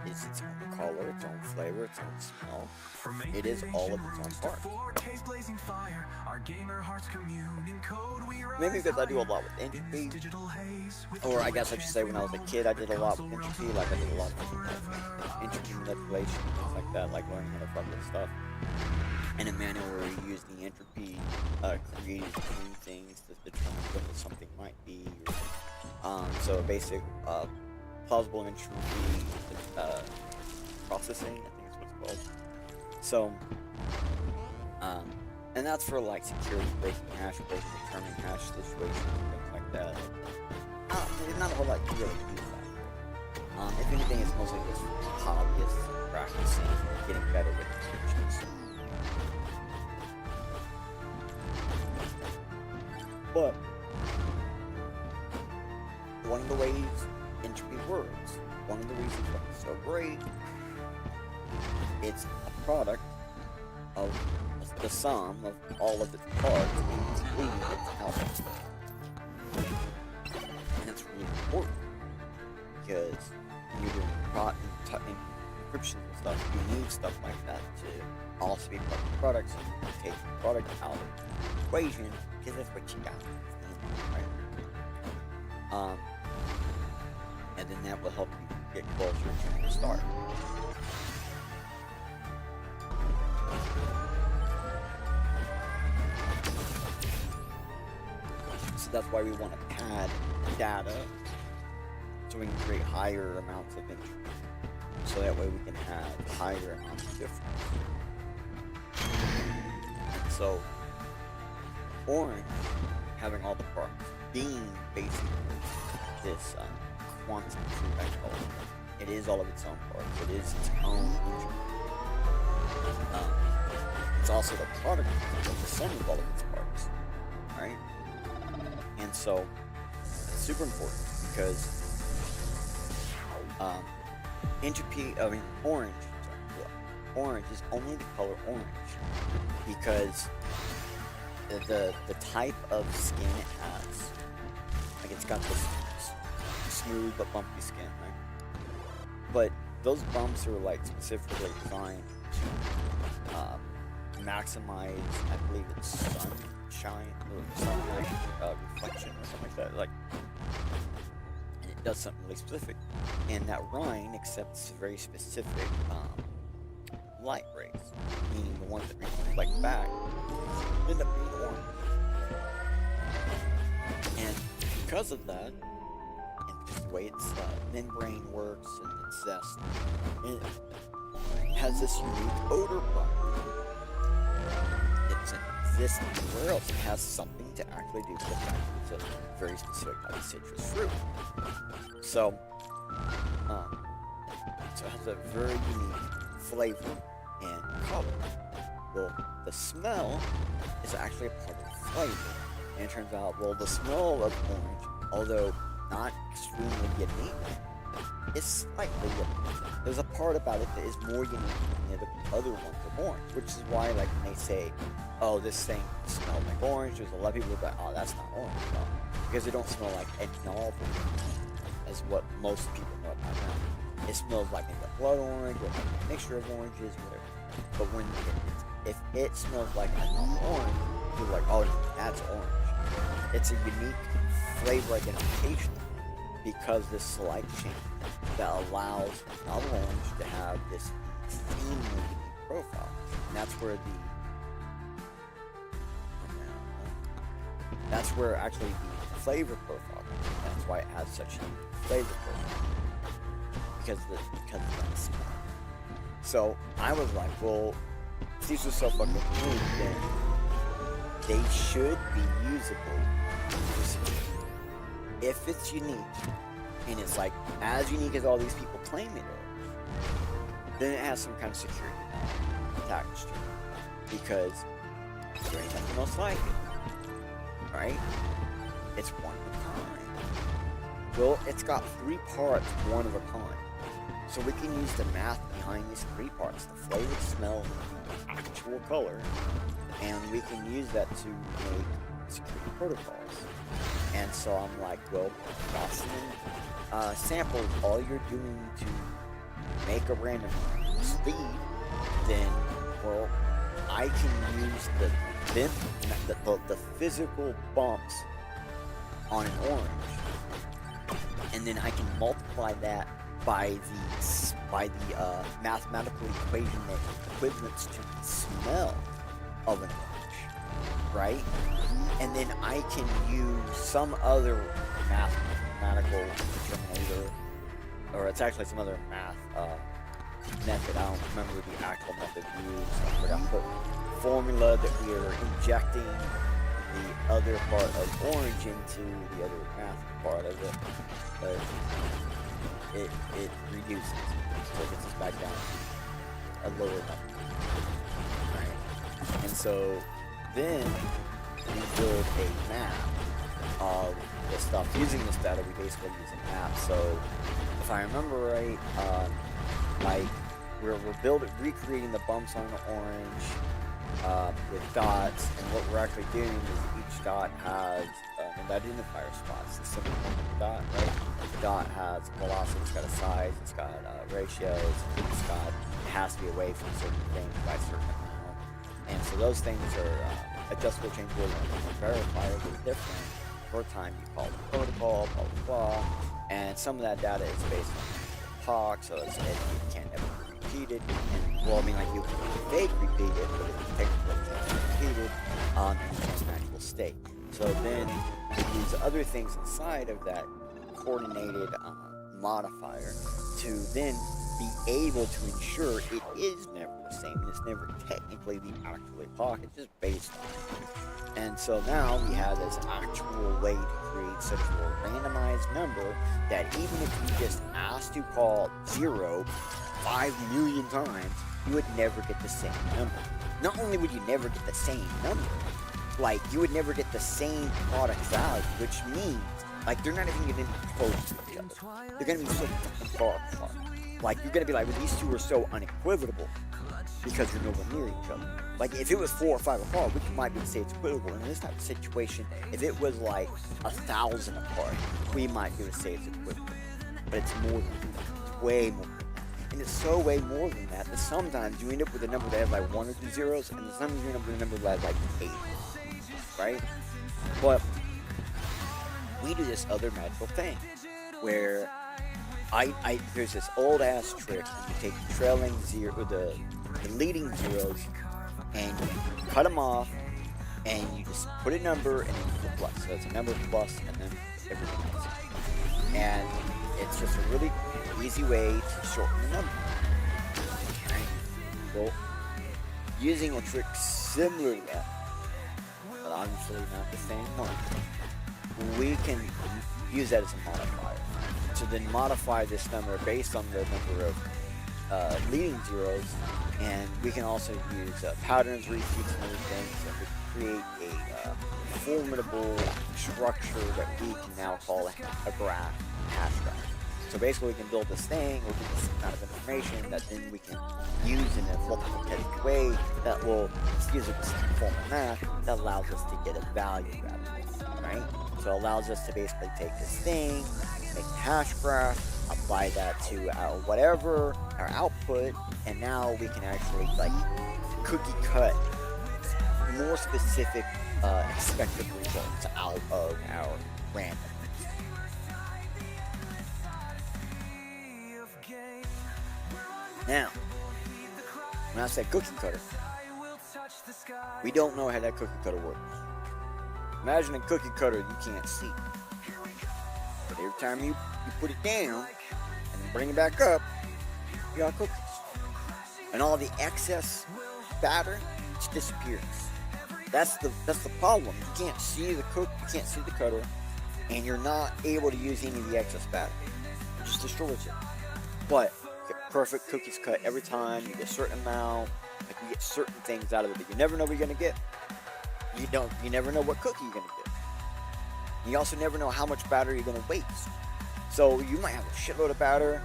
is its own color, its own flavor, its own smell. It is all of its own parts. Maybe because I do a lot with entropy, or I guess I should say when I was a kid I did a lot with entropy, like I did a lot of entropy manipulation, things like that, like learning how to fuck with stuff. And a manual where you use the entropy created between things to determine what something might be. So basic plausible entropy processing, I think is what it's called. So, and that's for like security breaking, hash breaking, determining hash situations, things like that. There's not a whole lot to really use that. If anything, it's mostly just hobbyists practicing, getting better with descriptions. But one of the ways entropy works, one of the reasons why it's so great, it's a product of the sum of all of its parts, including its output. And that's really important, because when you're doing encryption and stuff, you need stuff like that to also be part of the product, so you can take the product out of the equation, because that's what you got, right? And then that will help you get closer to your start. So that's why we want to pad data so we can create higher amounts of entropy. So that way we can have higher amounts of difference. And so orange, having all the parts, being basically this quantum true vector, it is all of its own parts. It is its own entropy. It's also the product of the sum of all of its parts, right? And so it's super important because orange is only the color orange because the type of skin it has, like it's got this smooth but bumpy skin, right? But those bumps are like specifically designed to maximize, I believe it's sunshine or sunlight reflection or something like that. Like, and it does something really specific. And that rind accepts very specific light rays, meaning the ones that reflect back end up being orange. And because of that, and just the way its membrane works and its zest, it has this unique odor property. It doesn't exist anywhere else. It has something to actually do with the fact that it's a very specific type of citrus fruit. So it has a very unique flavor and color. Well, the smell is actually a part of the flavor. And it turns out, well, the smell of orange, although not extremely unique, is slightly unique. There's a part about it that is more unique than the other ones of orange, which is why, like, when they say, oh, this thing smells like orange, there's a lot of people who are like, oh, that's not orange, no. Because they don't smell like a novel, as what most people know about now. It smells like a blood orange, or like a mixture of oranges, whatever. But when if it smells like a novel orange, people are like, oh, that's orange. It's a unique flavor identification because this slight change that allows novel orange to have this extremely unique profile. And that's where that's where actually the flavor profile comes in. That's why it has such a unique flavor profile. Because of that smell. So I was like, well, if these are so fucking unique, then they should be usable for security. If it's unique, and it's like as unique as all these people claim it is, then it has some kind of security attached to it. Because there ain't nothing else like it. Right? It's one of a kind. Well, it's got 3 parts, one of a kind. So we can use the math behind these 3 parts, the flavor, the smell, and the actual color, and we can use that to make security protocols. And so I'm like, well, Gaussian samples all you're doing to make a random speed, then, well, I can use the physical bumps on an orange, and then I can multiply that by the mathematical equation that equivalents to the smell of an orange, right? And then I can use some other mathematical determinator, or it's actually some other math method. I don't remember the actual method used. I forgot the formula that we are injecting the other part of orange into the other math part of it, but it reduces, so it gets us back down to a lower number, right? And so then we build a map of this stuff. Using this data, we basically use a map. So if I remember right, like we're recreating the bumps on the orange with dots, and what we're actually doing is each dot has an identifier spot. It's a simple dot, right? The dot has velocity, it's got a size, it's got ratios, it has to be away from certain things by a certain amount. And so those things are adjustable, changeable, and verifiers are different. Per time you call the protocol, blah blah blah. And some of that data is based on talk, so it can't ever be repeated. And well, I mean, like you can fake repeat it, but it's technically can't be repeated in its natural state. So then we use other things inside of that coordinated modifier to then be able to ensure it is never the same, and it's never technically the actual epoch, it's just based on it. And so now we have this actual way to create such a randomized number that even if you just asked to call 0 5 million times, you would never get the same number. Not only would you never get the same number, like you would never get the same product value, which means like they're not even going to be close to each other. They're going to be so fucking far apart. Like you're going to be like, well, these two are so unequivocal because you're nowhere near each other. Like if it was 4 or 5 apart, we might be able to say it's equivocal. In this type of situation, if it was like 1,000 apart, we might be able to say it's equivocal. But it's more than that. It's way more than that. And it's so way more than that that sometimes you end up with a number that has like 1 or 2 zeros, and sometimes you end up with a number that has like 8. Right? But we do this other magical thing where there's this old ass trick where you take the trailing zero, the leading zeros, and you cut them off, and you just put a number and then you put plus. So it's a number plus and then everything else. And it's just a really easy way to shorten the number. Right? So using a trick similar to that, but obviously not the same one, we can use that as a modifier. To then modify this number based on the number of leading zeros, and we can also use patterns, repeats, and everything, so we create a formidable structure that we can now call a graph, hash graph. So basically we can build this thing, we'll get this kind of information that then we can use in a multiplicative way that will use a form of math that allows us to get a value out of it, right? So it allows us to basically take this thing, make a hash graph, apply that to our whatever, our output, and now we can actually like cookie cut more specific expected results out of our random. Now, when I said cookie cutter, we don't know how that cookie cutter works. Imagine a cookie cutter you can't see. But every time you put it down and then bring it back up, you got cookies. And all the excess batter just disappears. That's the problem. You can't see the cutter, and you're not able to use any of the excess batter. It just destroys it. But you get perfect cookies cut every time. You get a certain amount. Like you get certain things out of it, but you never know what you're gonna get. You never know what cookie you're gonna get. You also never know how much batter you're gonna waste. So you might have a shitload of batter,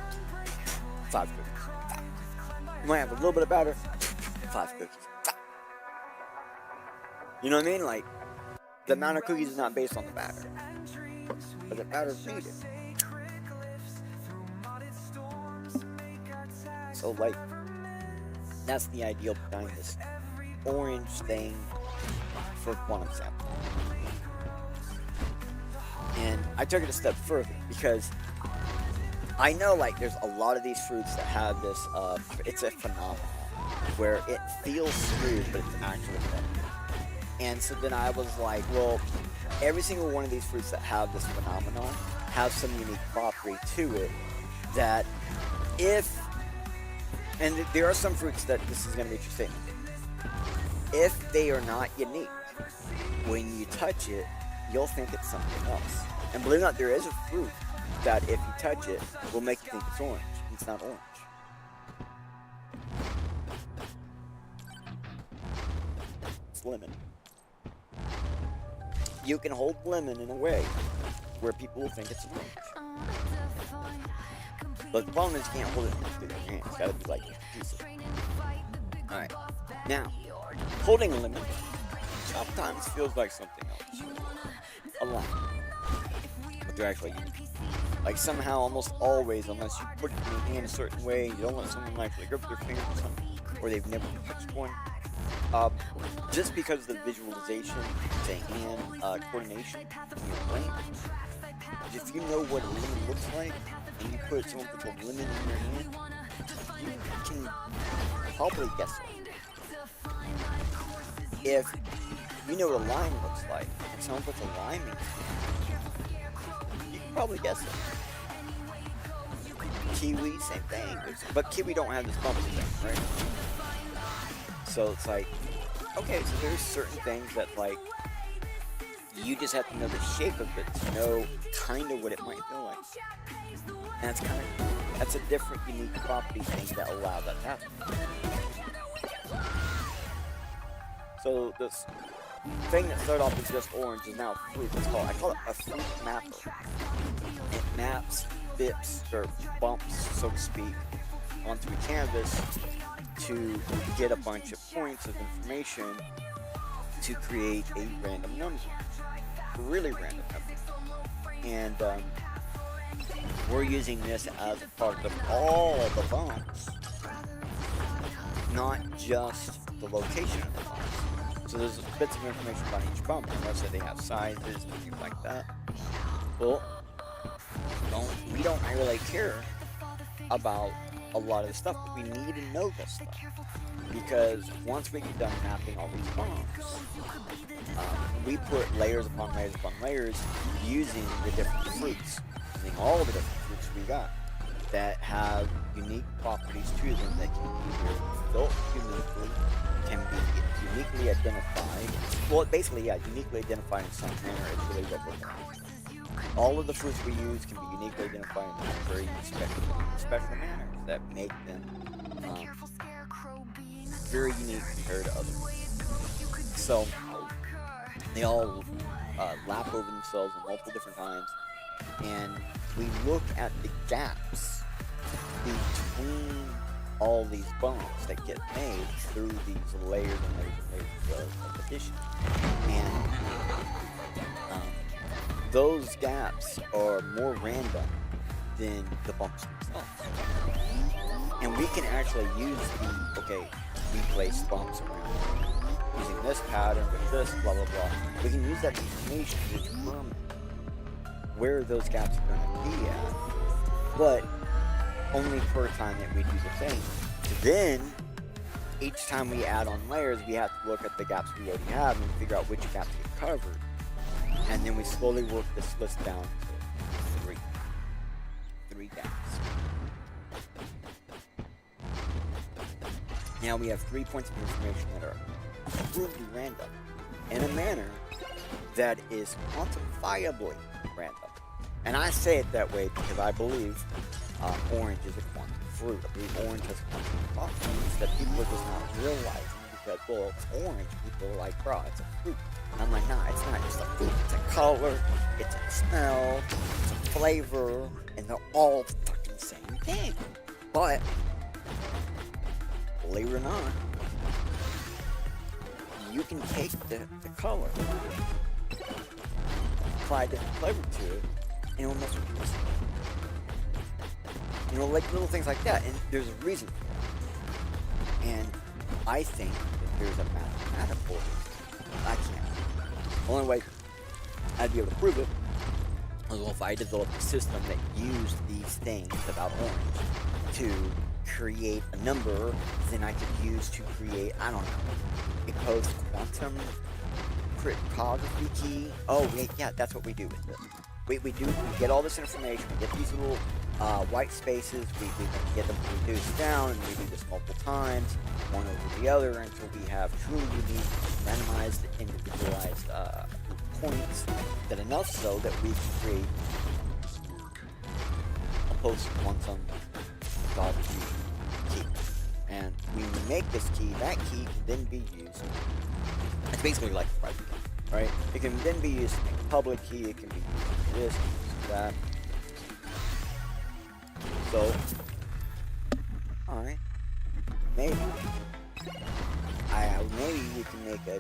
5 cookies. You might have a little bit of batter, 5 cookies. You know what I mean? Like, the amount of cookies is not based on the batter, but the batter is needed. So, like, that's the ideal behind this orange thing for quantum sampling. And I took it a step further because I know, like, there's a lot of these fruits that have this, it's a phenomenon where it feels smooth, but it's actually hard. And so then I was like, well, every single one of these fruits that have this phenomenon have some unique property to it that and there are some fruits that this is going to be interesting. If they are not unique, when you touch it, you'll think it's something else. And believe it or not, there is a fruit that if you touch it, will make you think it's orange. It's not orange. It's lemon. you can hold lemon in a way where people will think it's an orange. But the problem is you can't hold it in your hand. It's gotta be like pieces. Alright. Now, holding a lemon sometimes feels like something else. A lemon. But they're actually unique. Like somehow, almost always, unless you put it in your hand a certain way, you don't let someone actually grip their finger or something, or they've never touched one. Just because of the visualization, the hand coordination in your brain, if you know what a lemon looks like, and you put someone puts a lemon in your hand, you can probably guess it. If you know what a lime looks like, and someone puts a lime in your hand, you can probably guess it. Kiwi, same thing. But kiwi don't have this bumpy thing, right? So it's like, okay, so there's certain things that like you just have to know the shape of it to know kind of what it might feel like. And that's a different unique property thing that allow that to happen. So this thing that started off as just orange is now fruit. I call it a fruit mapper. It maps bips or bumps, so to speak, onto a canvas to get a bunch of points of information to create a random number, a really random number. And we're using this as a part of all of the bumps, not just the location of the bumps. So there's bits of information about each bump, and let's say they have sizes and things like that. Well, we don't really care about a lot of the stuff, but we need to know this stuff, because once we get done mapping all these bumps, we put layers upon layers upon layers using the different fruits, using all the different fruits we got that have unique properties to them that can be either built uniquely, can be uniquely identified. Well, basically, yeah, uniquely identified in some manner is really what we're doing. All of the fruits we use can be uniquely identified in very special manners that make them very unique compared to others. So they all lap over themselves in multiple different times, and we look at the gaps between all these bumps that get made through these layers and layers of addition. And those gaps are more random than the bumps themselves. And we can actually use we place bumps around using this pattern with this, blah, blah, blah. We can use that information to determine where those gaps are going to be at, but only per time that we do the thing. Then, each time we add on layers, we have to look at the gaps we already have and figure out which gaps get covered. And then we slowly work this list down to three gaps. Now we have 3 points of information that are completely random in a manner that is quantifiably random. And I say it that way because I believe orange is a quantum fruit. I believe orange has quantum properties that people are just not realizing because, well, it's orange. People are like, bro, it's a fruit. And I'm like, nah, it's not just a fruit. It's a color, it's a smell, it's a flavor, and they're all the fucking same thing. But, believe it or not, you can take the color, apply a different flavor to it, and it will mess with your skin. You know, like little things like that, and there's a reason for it. And I think that there's a mathematical reason. I can't. The only way I'd be able to prove it was if I developed a system that used these things about orange to create a number, then I could use to create, I don't know, a post-quantum cryptography key. Oh, yeah, that's what we do with this. We get all this information, we get these little white spaces, we get them reduced down, and we do this multiple times, one over the other, until we have truly unique, randomized, individualized points, that enough so that we can create a post-quantum key. And when we make this key, that key can then be used. It's basically like a private key. right? It can then be used to make a public key, it can be used for this, for that. So, alright, maybe. Maybe you can make a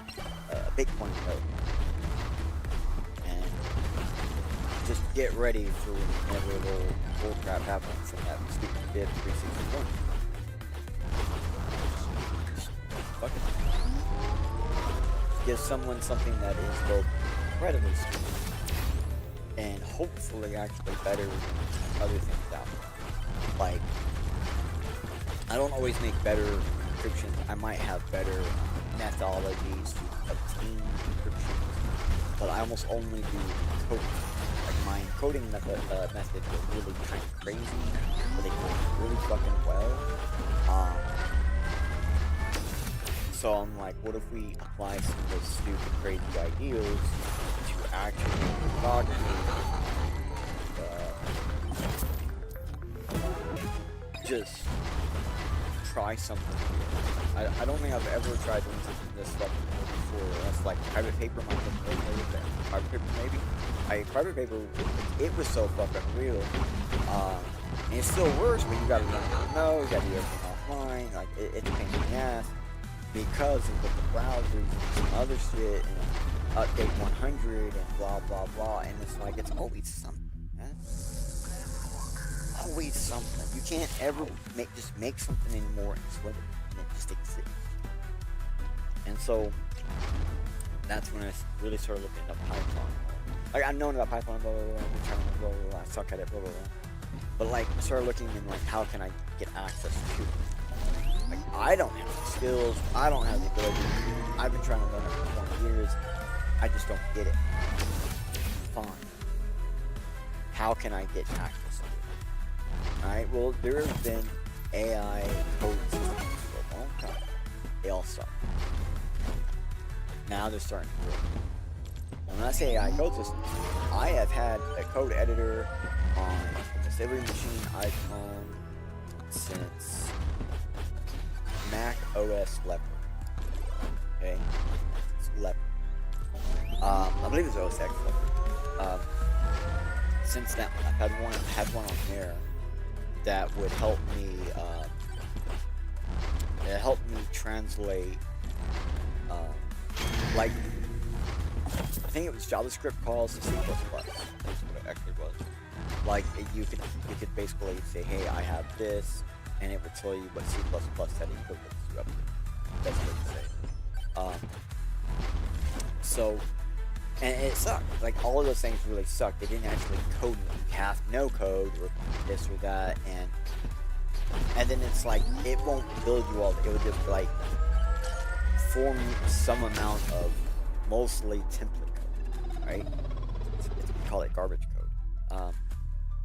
Bitcoin code. And just get ready for whenever little bullcrap happens in that stupid bit 361. Fuck it. Give someone something that is both incredibly stupid and hopefully actually better than other things out there. Like, I don't always make better encryptions. I might have better methodologies to obtain encryptions, but I almost only do coding. Like, my encoding method is really kind of crazy, but they go really fucking well. So I'm like, what if we apply some of those stupid, crazy ideas to actually cryptography? Just try something. I don't think I've ever tried doing something this fucking before. That's like private paper might have been really good. Private paper maybe. Private paper, it was so fucking real. And it still works, but you gotta run it no, you gotta do everything offline. Like it's a pain in the ass because of the browsers and some other shit and update 100 and blah blah blah. And it's like it's always something. Always something. You can't ever just make something anymore and split it, and it just exists. And so that's when I really started looking at Python. Like I've known about Python, blah blah blah, blah blah blah, I suck at it, blah blah blah. But like I started looking in like how can I get access to it? Like I don't have the skills, I don't have the ability. I've been trying to learn it for 20 years. I just don't get it. Fine. How can I get access to it? Alright, well, there have been AI code systems for a long time. They all suck. Now they're starting to work. When I say AI code systems, I have had a code editor on almost every machine I've owned since Mac OS Leopard. Okay? It's Leopard. I believe it's OS X Leopard. Since that, I've had one on there that would help me, it helped me translate, like, I think it was JavaScript calls to C++. That's what it actually was. Like, you could basically say, hey, I have this, and it would tell you what C++ setting code you up to. That's what it say. So, and it sucked. Like, all of those things really sucked. They didn't actually code me. You have no code, or this or that, and then it's like, it won't build you all. It would just, like, form some amount of mostly template code, right? We call it garbage code.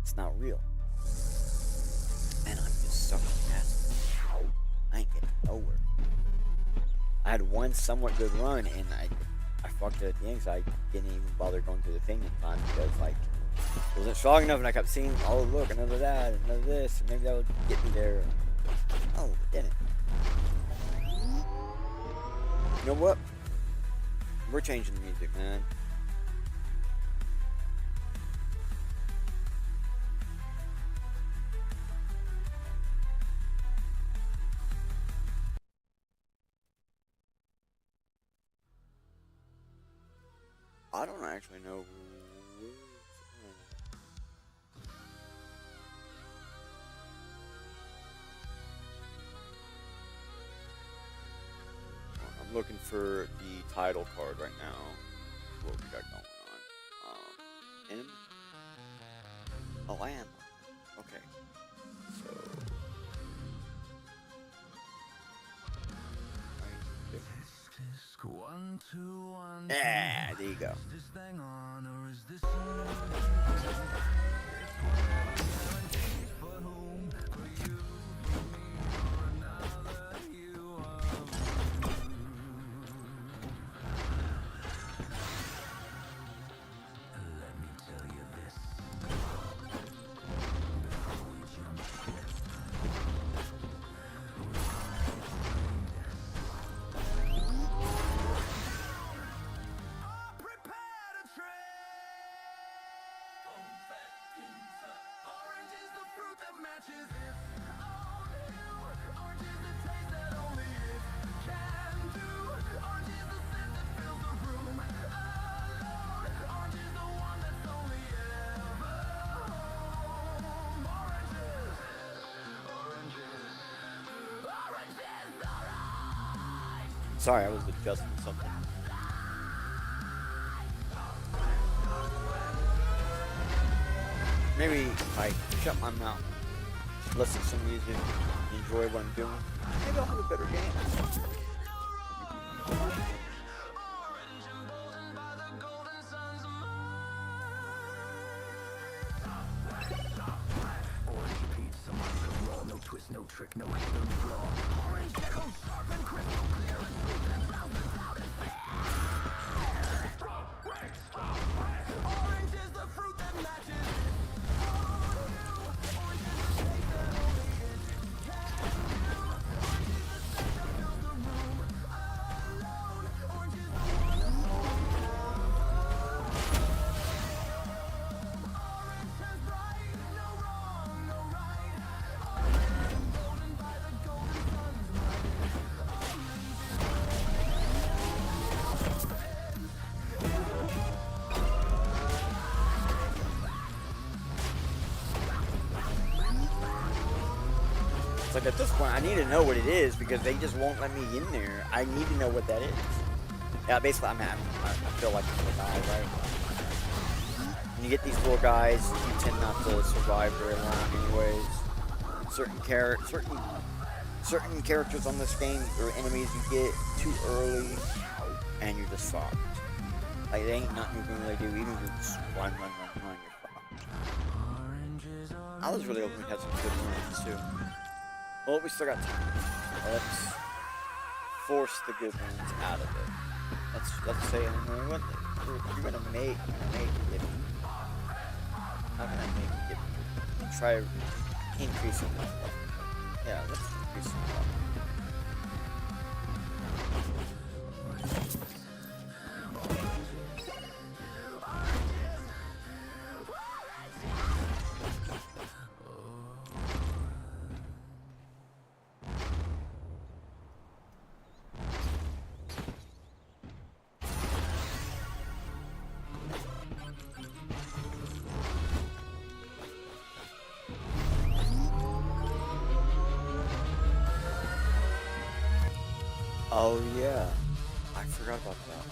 It's not real. And I'm just sucking ass. I ain't getting nowhere. I had one somewhat good run, and I fucked it at the end because I didn't even bother going through the thing in time because, like, it wasn't strong enough, and I kept seeing, oh, look, another that, another this, and maybe that would get me there. Oh, it didn't. You know what? We're changing the music, man. I don't actually know. I'm looking for the title card right now. What we got going on? M? Oh, I am. Okay. So. Yeah, there you go. fruit that matches its own hue. Orange is the taste that only it can do. Orange is the scent that fills the room alone. Orange is the one that's only ever home. Oranges, oranges, oranges, alright. Sorry, I was adjusting something. Maybe if I shut my mouth, listen to some music, enjoy what I'm doing, maybe I'll have a better game. Orange pizza, raw, no twist, no trick, no hidden flaw. Orange gecko, sharp and crystal clear, and smooth and round without a fair. Orange is the fruit that matches. It's like at this point, I need to know what it is because they just won't let me in there. I need to know what that is. Yeah, basically, I feel like I'm gonna die, right? When you get these little guys, you tend not to survive very long, anyways. Certain characters on this game or enemies you get too early, and you're just fucked. Like, there ain't nothing you can really do. Even if you just run, you're fucked. I was really hoping we had some good ones too. Well, we still got time. Let's force the good ones out of it. Let's say, you're gonna make it. How can I make it? Try increasing that. Yeah, let's increase it. Oh yeah, I forgot about that.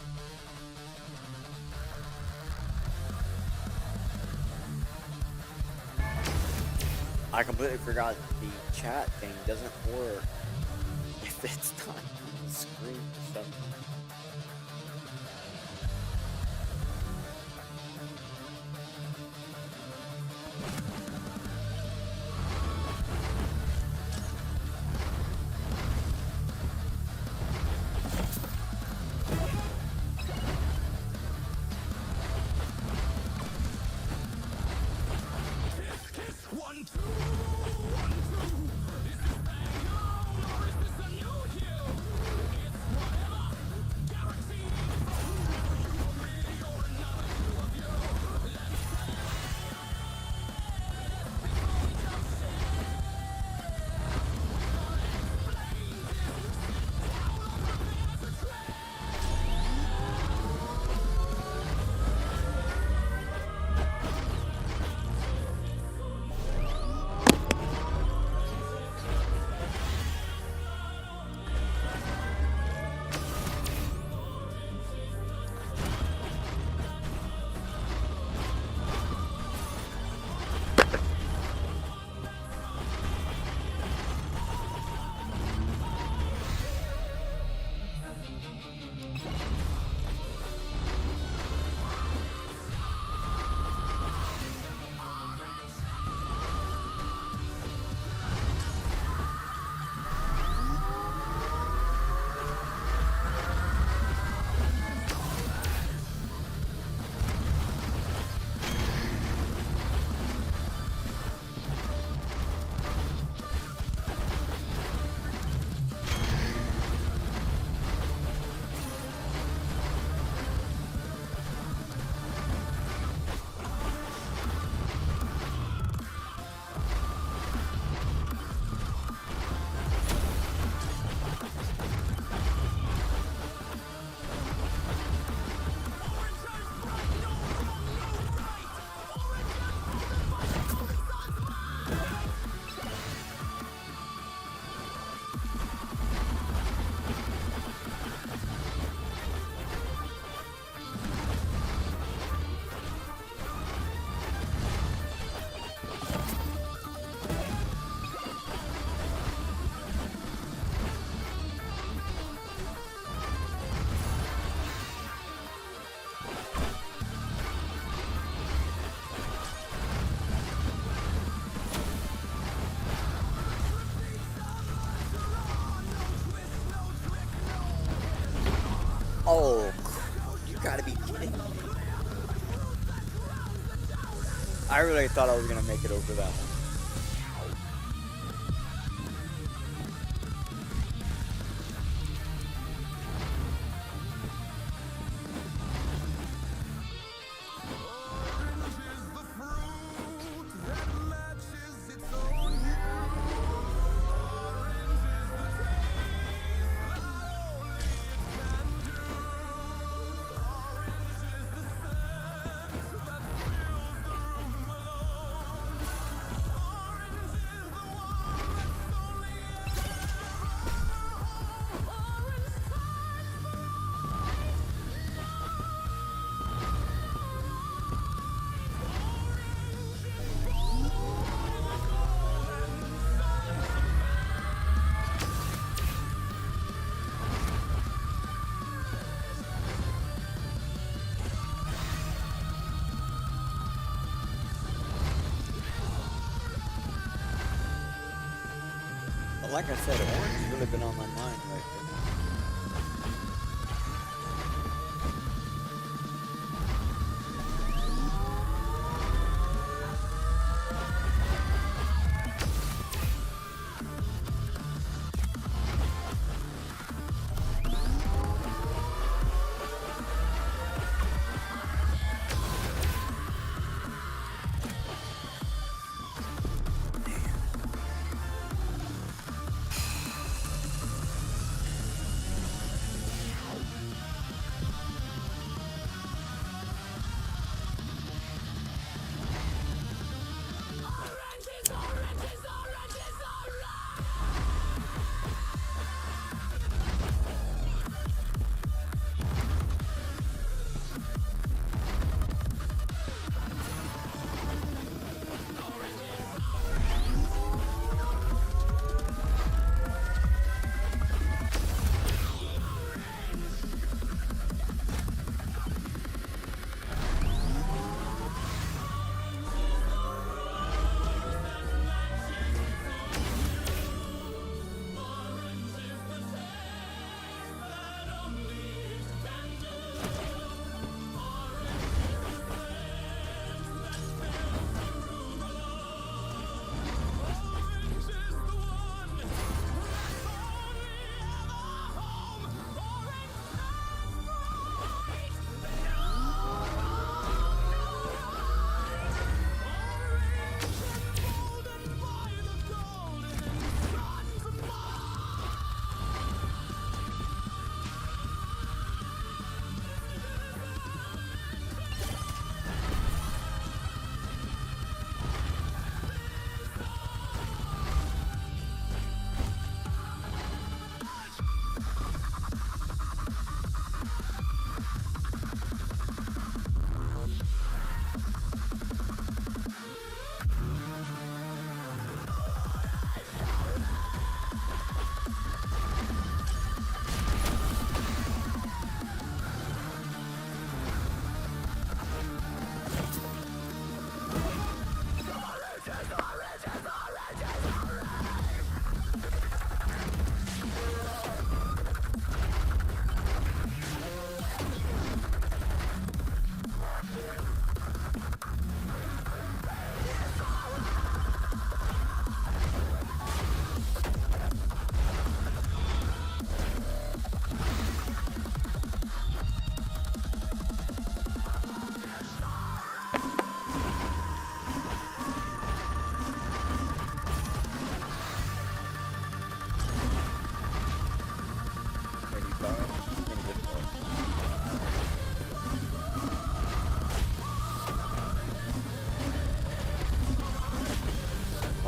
I completely forgot the chat thing doesn't work if it's not on the screen or something. I really thought I was gonna make it over that one. But like I said, orange has really been on my mind right there.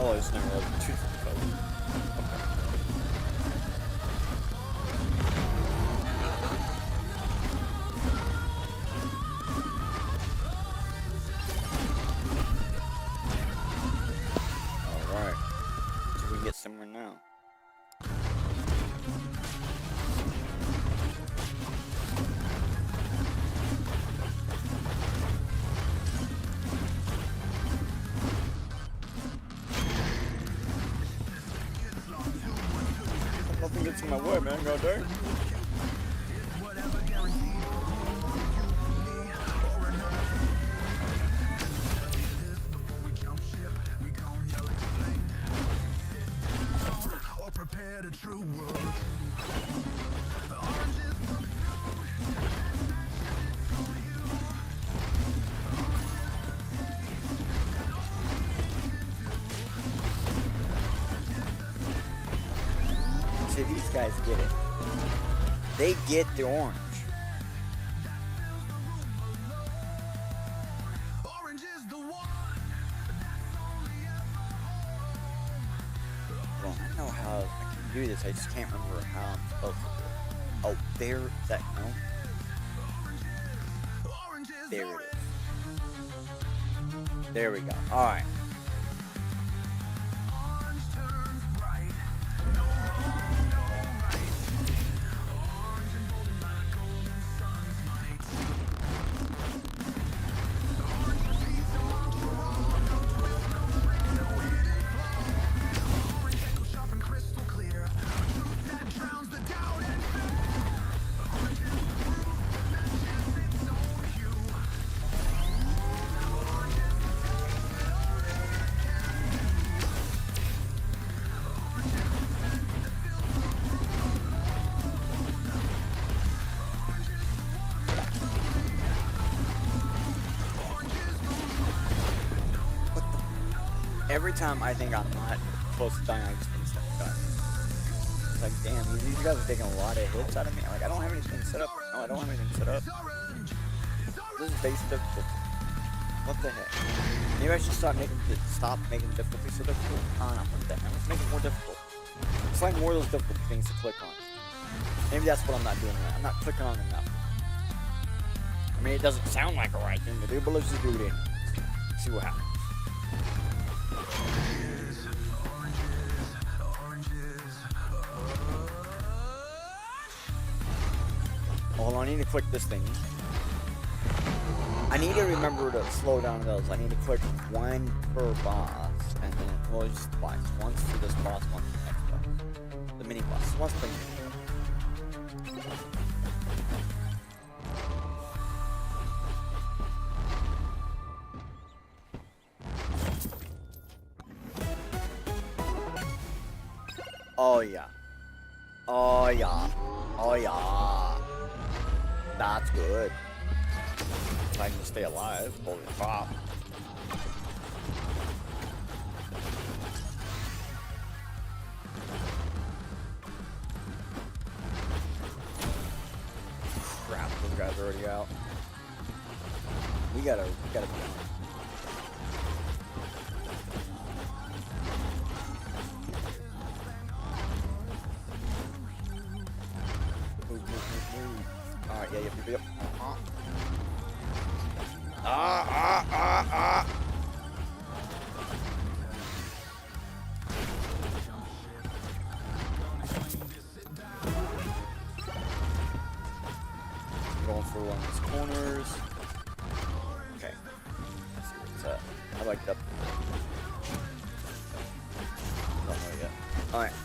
Oh, it's never like two. Alright. So we get somewhere now. Nothing gets in my way, man. Go there. See, these guys get it. They get the orange. Orange is the one. Well, I know how I can do this. I just can't remember how I'm supposed to do it. Oh, there. That no. Orange is There it is. There we go. All right. orange turns bright. No wrong, no right. Orange and golden like a golden sun's light. Orange defeats a monster wrong. No twist, no trick, no hidden flaw. Orange echo sharp and crystal clear. A truth that drowns the doubt and fear. Orange is the proof that matches its own hue. Orange is the taste that only it can do. Orange is the scent that fills the room. Orange is the one that truly Orange is the What the? Every time I think I'm not close to dying, I just instant die. It's like, damn, these guys are taking a lot of hits out of me. I'm like, I don't have anything set up. No, I don't have anything set up. orange. This is base difficulty. What the heck? Maybe I should stop making difficulty so difficult. What the heck? Let's make it more difficult. Let's find more of those difficult things to click on. Maybe that's what I'm not doing right. I'm not clicking on enough. I mean, it doesn't sound like a right thing to do, but let's just do it anyway. See what happens. Hold on, I need to click this thing. I need to remember to slow down those. I need to click one per boss, and then, well, just twice. Once for this boss, once for the next boss. The mini boss. Once for the mini boss. Oh yeah. Oh yeah. Oh yeah. That's good. If I can stay alive, holy crap. Crap, those guys are already out. We gotta be on. Move. Alright, yep. Going for one of these corners. Okay. Let's see where it's at. I like that. Don't know yet. Alright.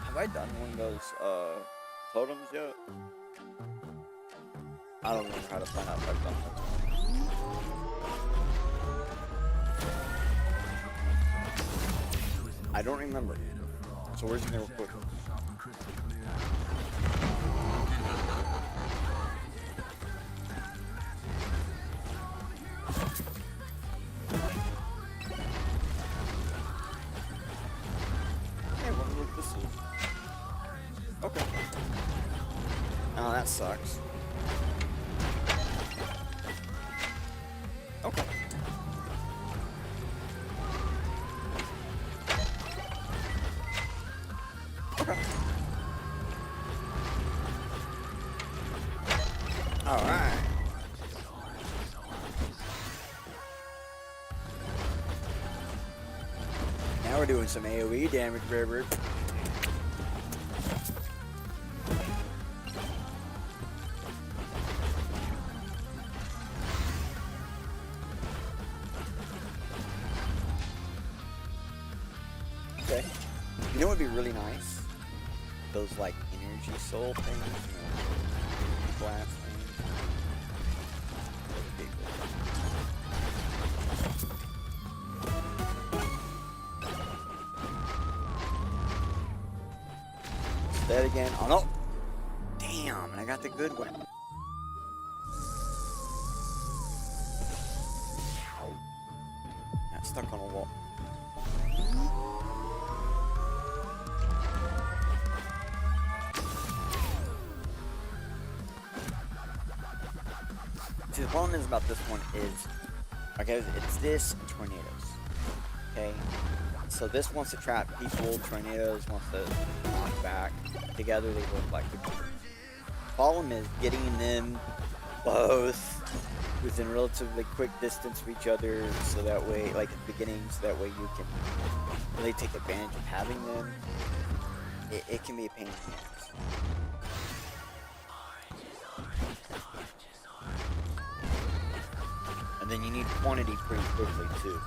Have I done one of those totems yet? I don't know how to find out if I've done one. I don't remember. So where's the real quick? Hey, wonder what this is. Okay. Oh, that sucks. Okay. Okay. Alright. Now we're doing some AoE damage, baby. Okay. You know what would be really nice? Those like energy soul things, you know. blast range. Dead again. Oh no! Damn, and I got the good one. Got stuck on a wall. See, the problem is about this one is, okay, it's this and tornadoes. Okay? So this wants to trap people, tornadoes wants to knock back. Together they work like the problem is getting them both within relatively quick distance of each other, so that way, like at the beginning, so that way you can really take advantage of having them. It can be a pain in the ass. And then you need quantity pretty quickly too.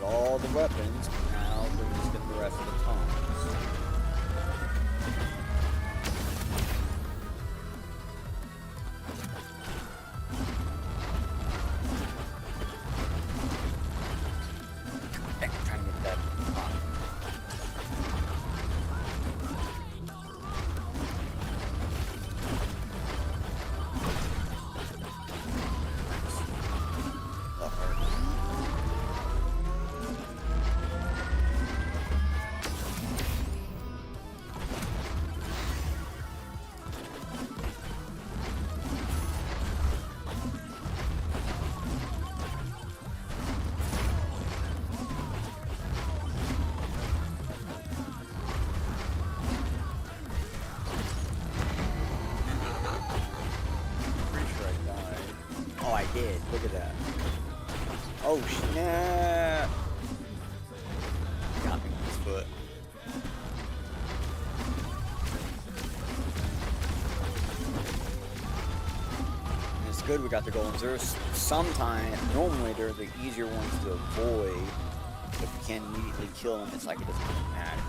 All the weapons, now we're just get the rest of the taunt. Trying to get that taunt. Oh, I did. Look at that. Oh, snap. Got me with his foot. And it's good we got the golems. There's sometimes, normally they're the easier ones to avoid. If you can't immediately kill them, it's like it doesn't really matter.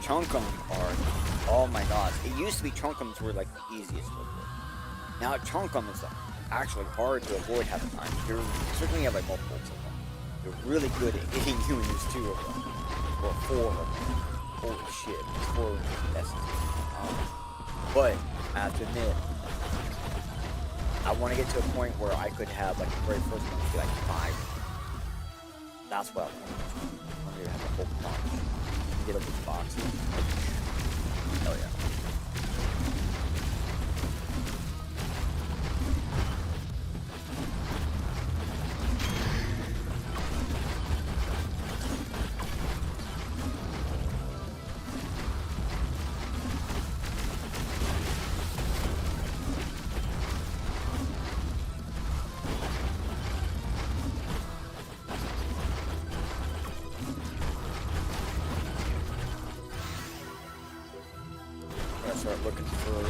Chunkums are, oh my gosh. It used to be Chunkums were like the easiest to avoid. Now Chunkum is actually hard to avoid half the time. You're certainly have like multiples of them. They're really good at hitting you, and there's 2 of them. Or 4 of them. Holy shit, there's 4 of them. That's but I have to admit, I want to get to a point where I could have like the very first one be like 5. That's what I want. I want to have a whole bunch. Get up with the boxes. Hell yeah. looking for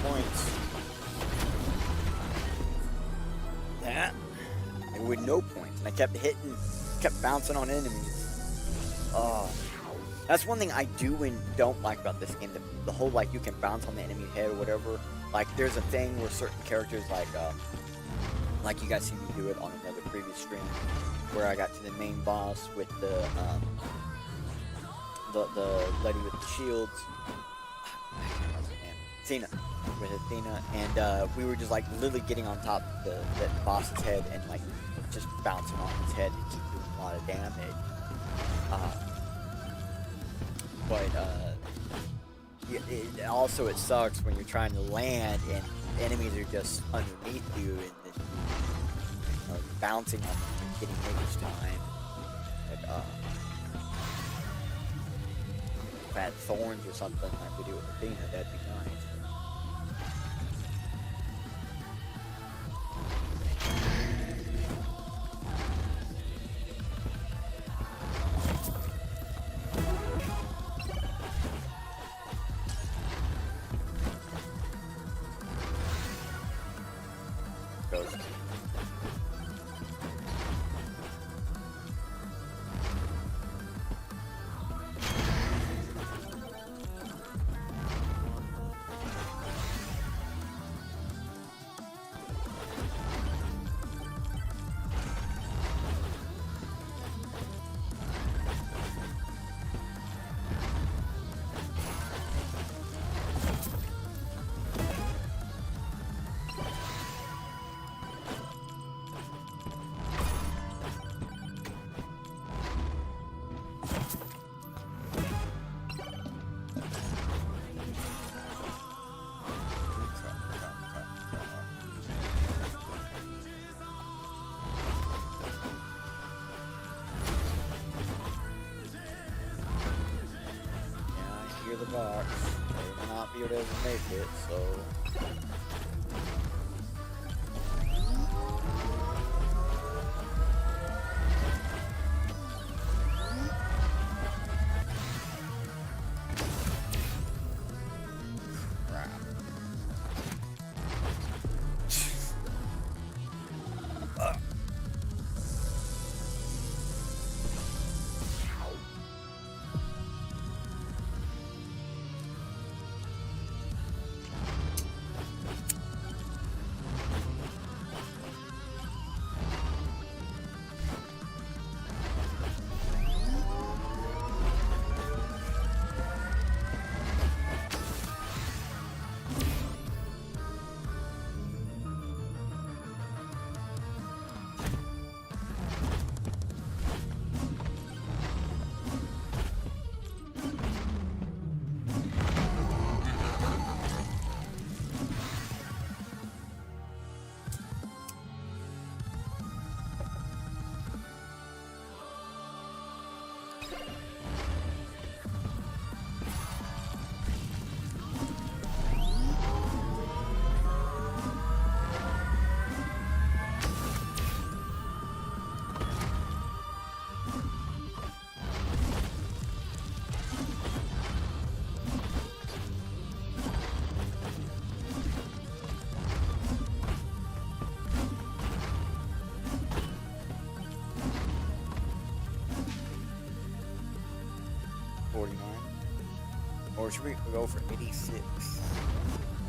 points. That, with no points, and I kept kept bouncing on enemies. Oh, that's one thing I do and don't like about this game. The whole, like, you can bounce on the enemy head or whatever. Like, there's a thing where certain characters, like you guys seen me do it on another previous stream, where I got to the main boss with the lady with the shields. What's her name? Athena. With Athena, and we were just like literally getting on top of the boss's head and like just bouncing on his head and keep doing a lot of damage. Also it sucks when you're trying to land and enemies are just underneath you and then bouncing on them and getting hit each time. And, if I had thorns or something like we do with Athena, that'd be nice. The box. They will not be able to make it, so or should we go for 86?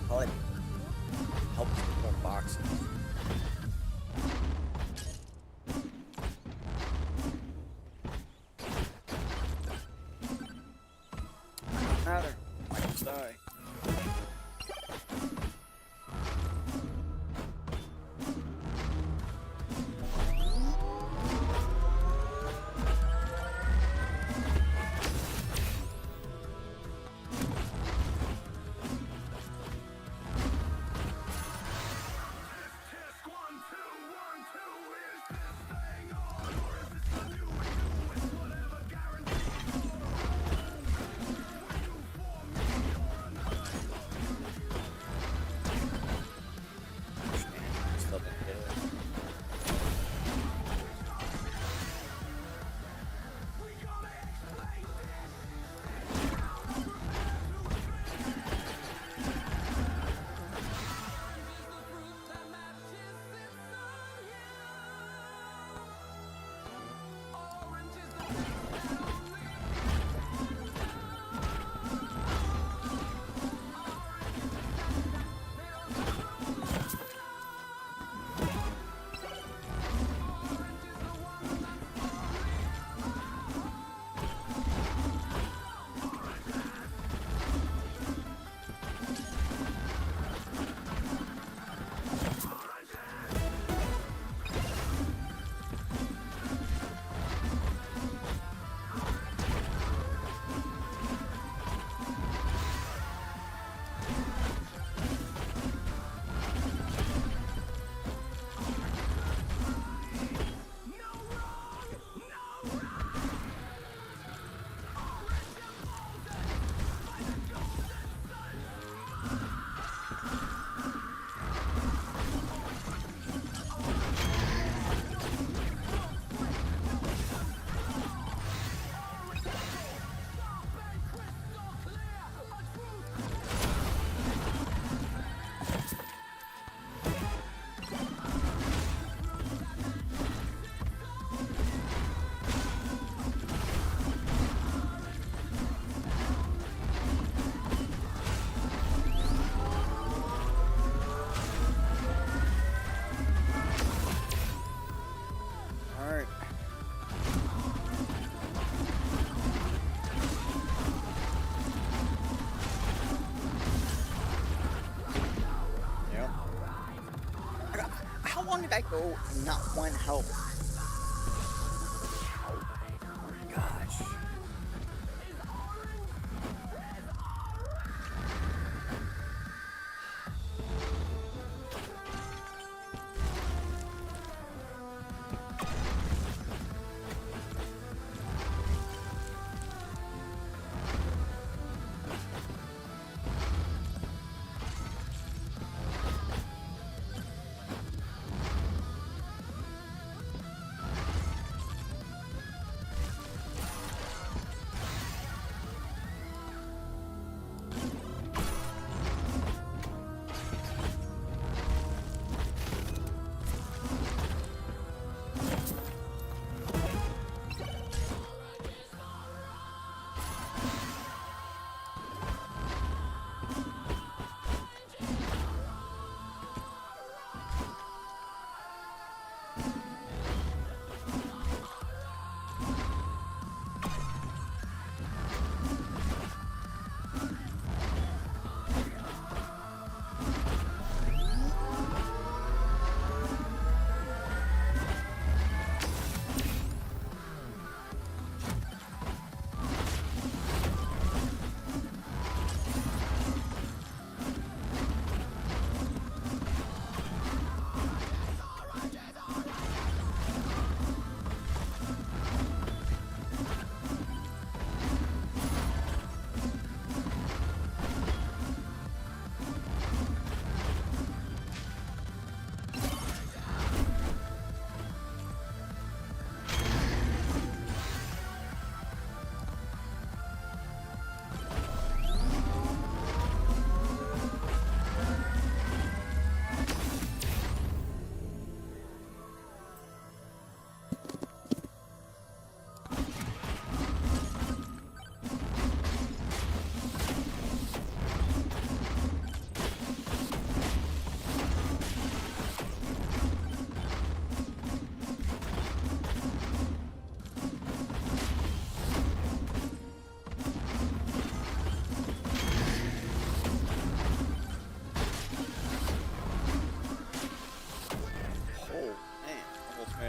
Probably help with more boxes. Doesn't matter. I just die. long did I go and not one health? Oh my gosh.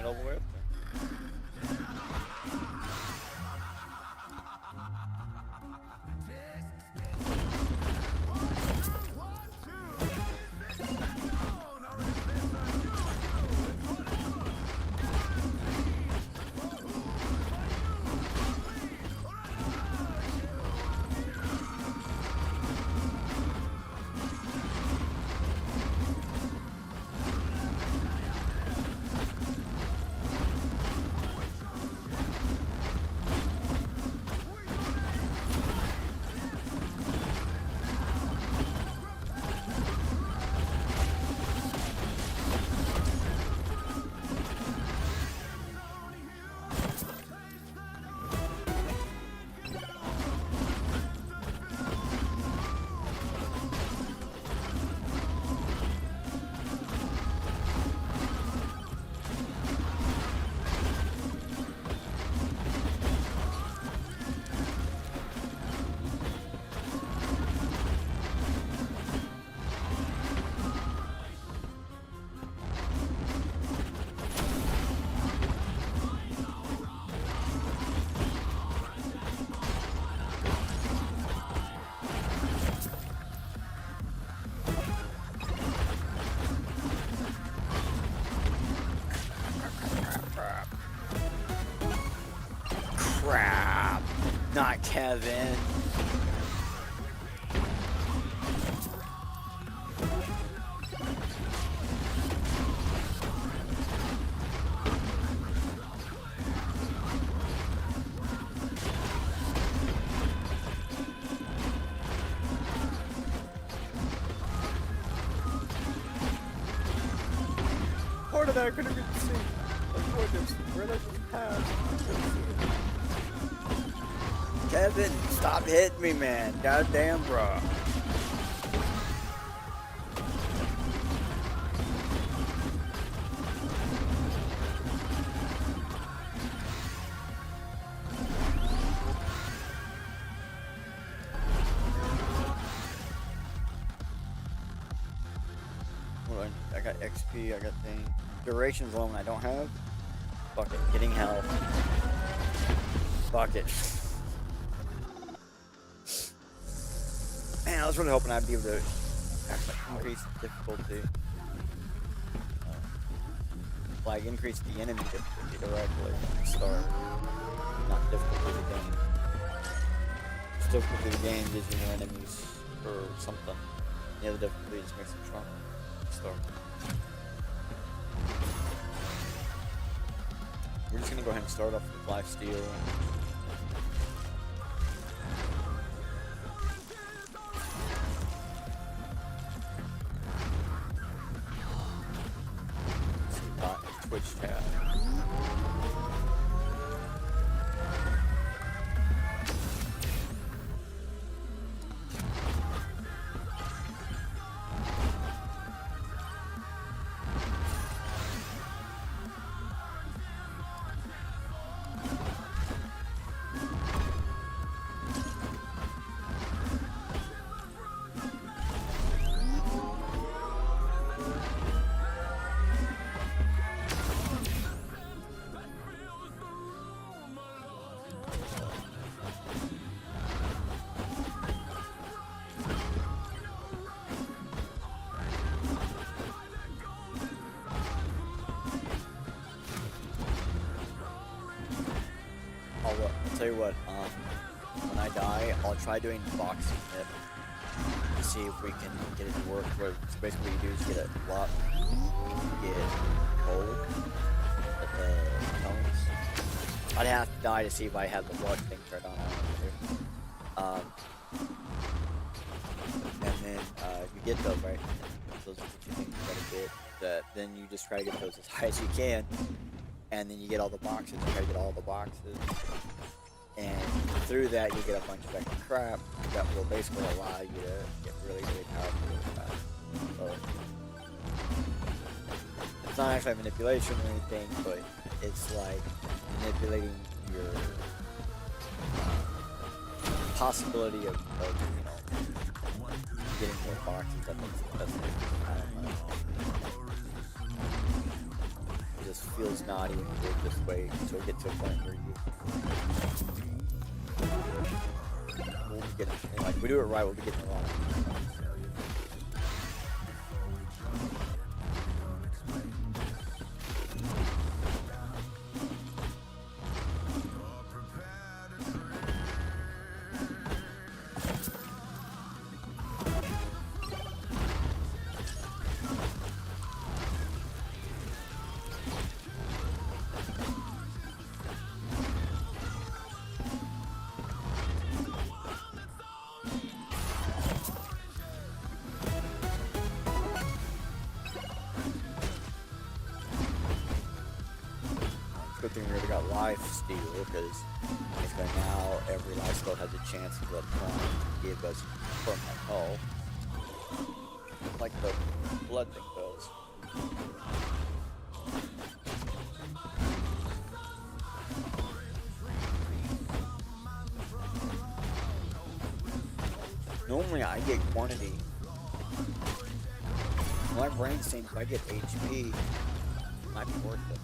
All the way up there. Crap. Not Kevin. Part of that I couldn't even see. Avoid this. Where does this path? Kevin, stop hitting me, man. Goddamn, bro. Hold on. I got XP, I got thing. Duration's one I don't have. Fuck it, getting health. Fuck it. Man, I was really hoping I'd be able to actually increase the difficulty. Like, increase the enemy difficulty directly at the start. Not difficulty of the game. Just difficulty of the game gives you more enemies or something. The other difficulty just makes it stronger at the start. We're just gonna go ahead and start off with lifesteal. Twitch tab. I'll tell you what, when I die, I'll try doing boxing it to see if we can get it to work. Where so basically what you do is get a block, get gold at the tones. I'd have to die to see if I have the blood thing turned on. And then if you get those, right, those are what you think you gotta get. Then you just try to get those as high as you can. And then you get all the boxes, you try to get all the boxes. And through that you get a bunch of extra crap that will basically allow you to get really, really powerful really fast. So, it's not actually manipulation or anything, but it's like manipulating your possibility of you know, getting more boxes. That's I don't know. It just feels naughty when you do it this way, so it gets to a point where we'll be getting, like, if we do it right, we'll be getting it wrong. Good thing we already got life steal, because now every life steal has a chance of give us permanent health, like the blood thing does. Normally I get quantity. My brain thinks if I get HP, it might be worth it.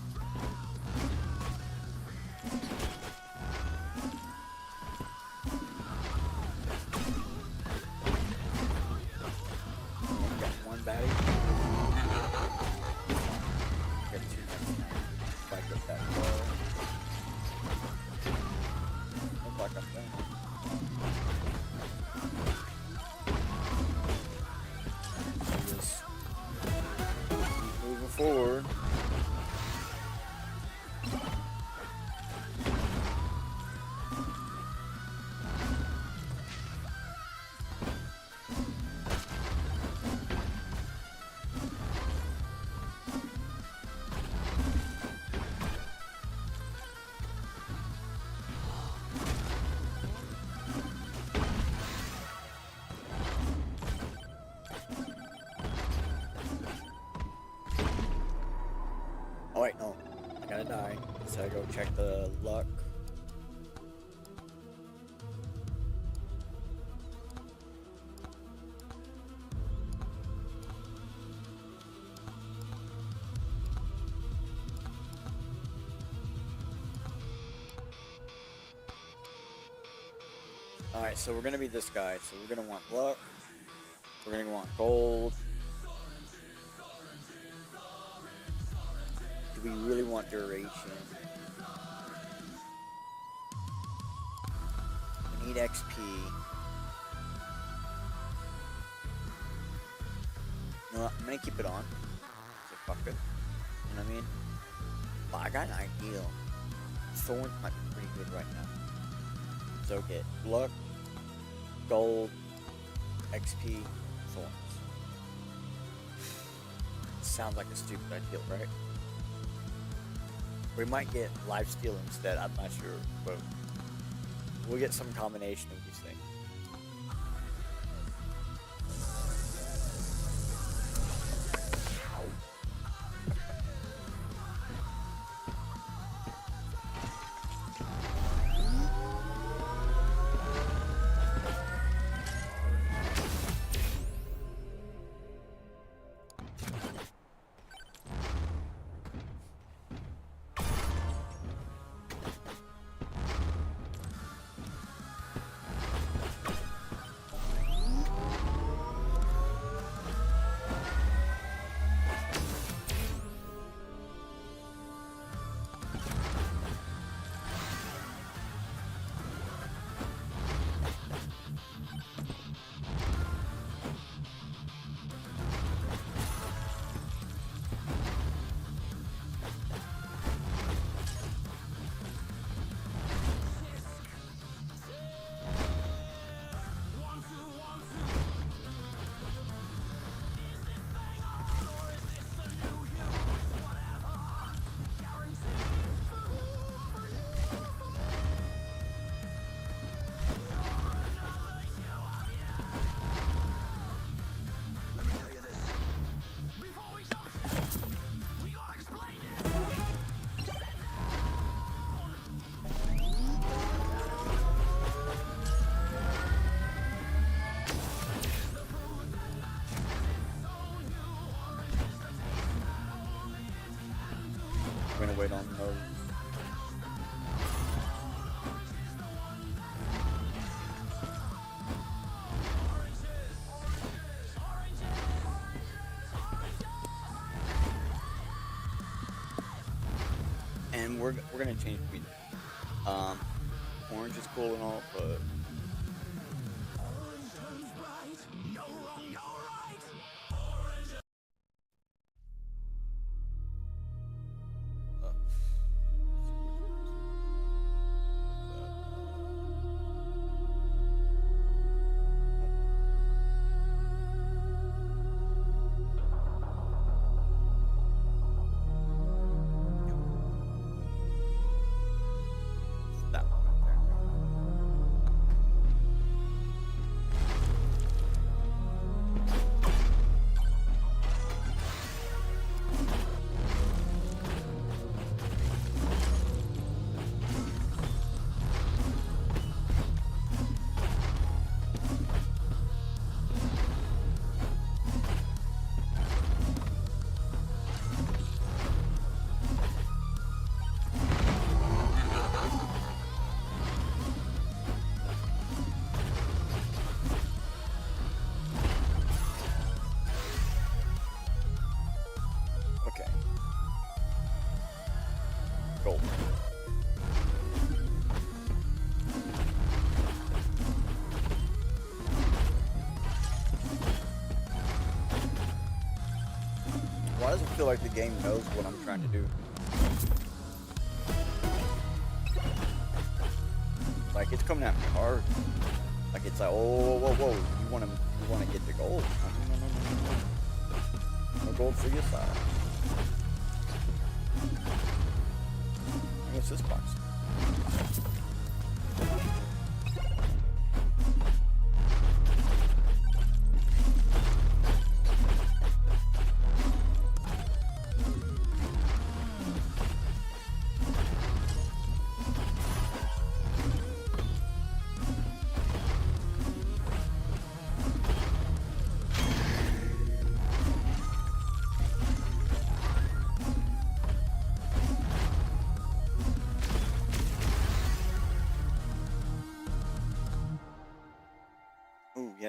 Forward. Oh wait, no. I gotta die. So I go check the luck. Alright, so we're gonna be this guy. So we're gonna want luck. We're gonna want gold. Do we really want duration? We need XP. You know what? I'm gonna keep it on. So fuck it. You know what I mean? But I got an idea. Thorns might be pretty good right now. So get luck, gold, XP, thorns. Sounds like a stupid idea, right? We might get lifesteal instead, I'm not sure, but we'll get some combination of these things. We're gonna wait on those. And we're gonna change between orange is cool and all, but that one right there. Okay. Gold. Why does it feel like the game knows what I'm trying to do? Like it's coming at me hard. Like it's like, oh, whoa. You wanna get the gold? No gold for your side. What's this box?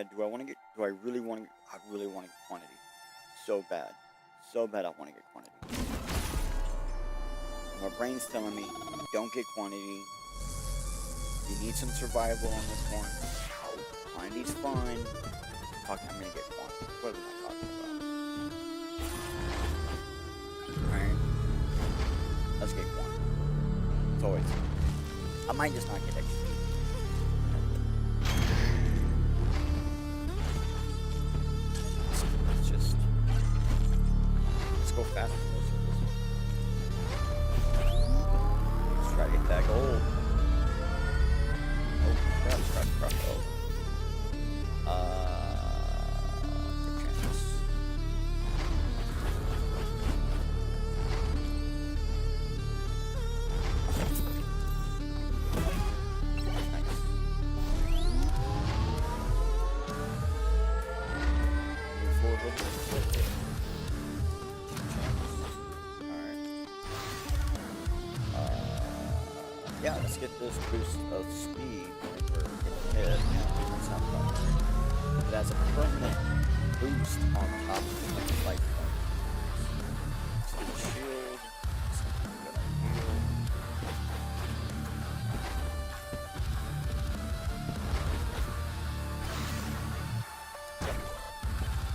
head, do I really want to, I really want to get quantity. So bad. So bad I want to get quantity. My brain's telling me, don't get quantity. You need some survival on this one. Quantity's fun. Fuck, I'm gonna get quantity. What am I talking about? Alright. Let's get quantity. It's always fun. I might just not get extra. It's just... Let's go fast. Let's try to get that gold. Oh, crap. Good chance. Yeah, let's get this boost of speed whenever we're hit. That's not bad. It has a permanent boost on top of the life point. Let's get a shield. Something that I heal.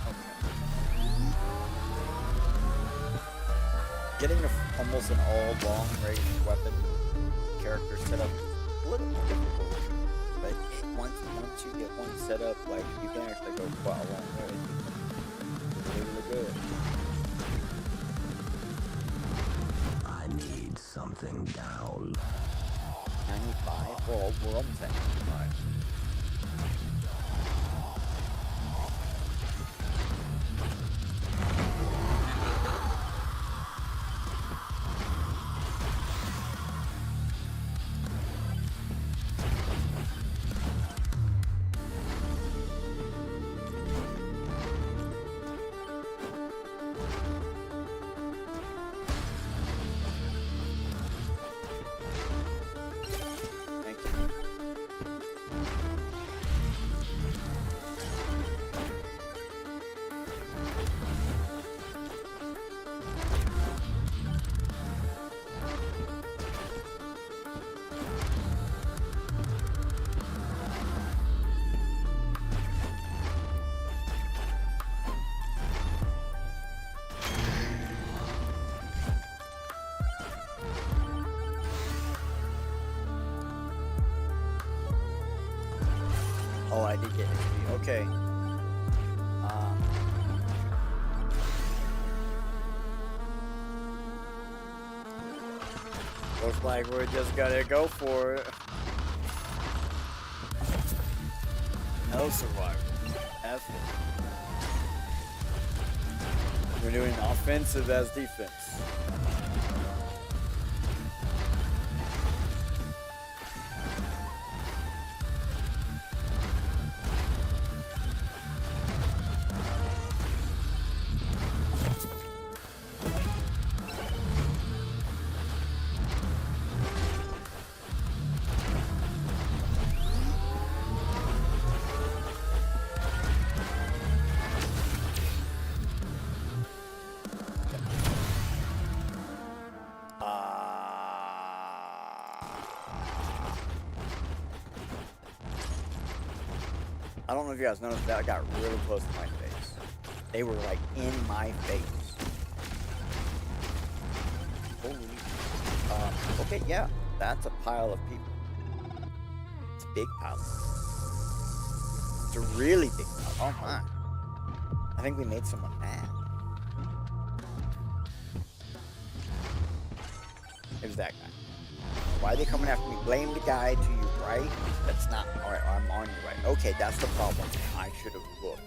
Okay. Getting almost an all long range weapon character set up a little more difficult, but once you get one set up, like you can actually go quite a long way. Really good. I need something down. 95? Well, we're almost at 95. Oh, I did get HP. Okay. Looks like we're just gonna go for it. No survival. F it. We're doing offensive as defense. I don't know if you guys noticed that I got really close to my face. They were like in my face. Holy. Okay, yeah, that's a pile of people. It's a big pile. It's a really big pile. Oh my. I think we made someone mad. It was that guy. Why are they coming after me? Blame the guy to your right. That's not... Alright, I'm on your right. Okay, that's the problem. I should have looked.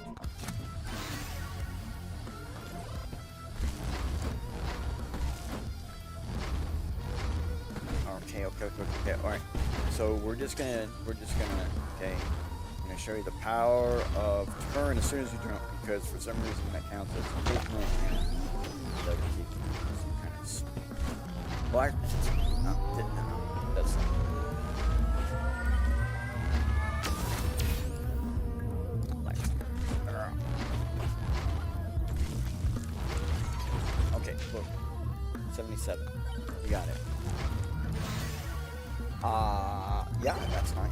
Okay. Alright. So we're just gonna... Okay. I'm gonna show you the power of turn as soon as you jump, because for some reason that counts as movement and does keep some kind of speed. Well, no, didn't know. That's like 77. You got it. Yeah, that's nice.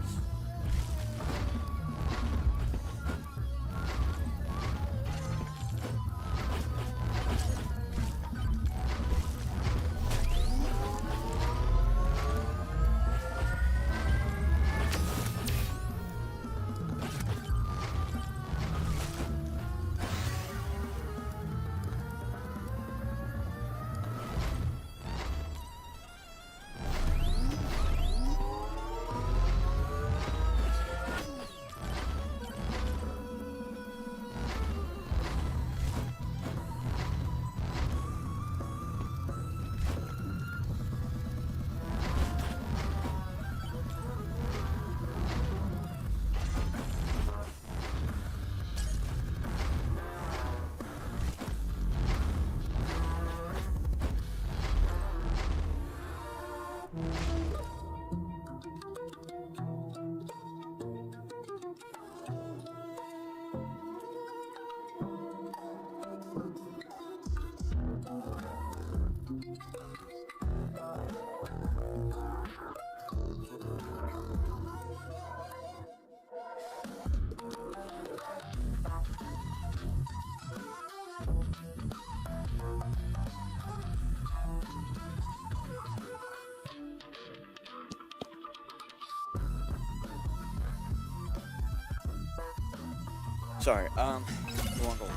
Sorry, you want to go?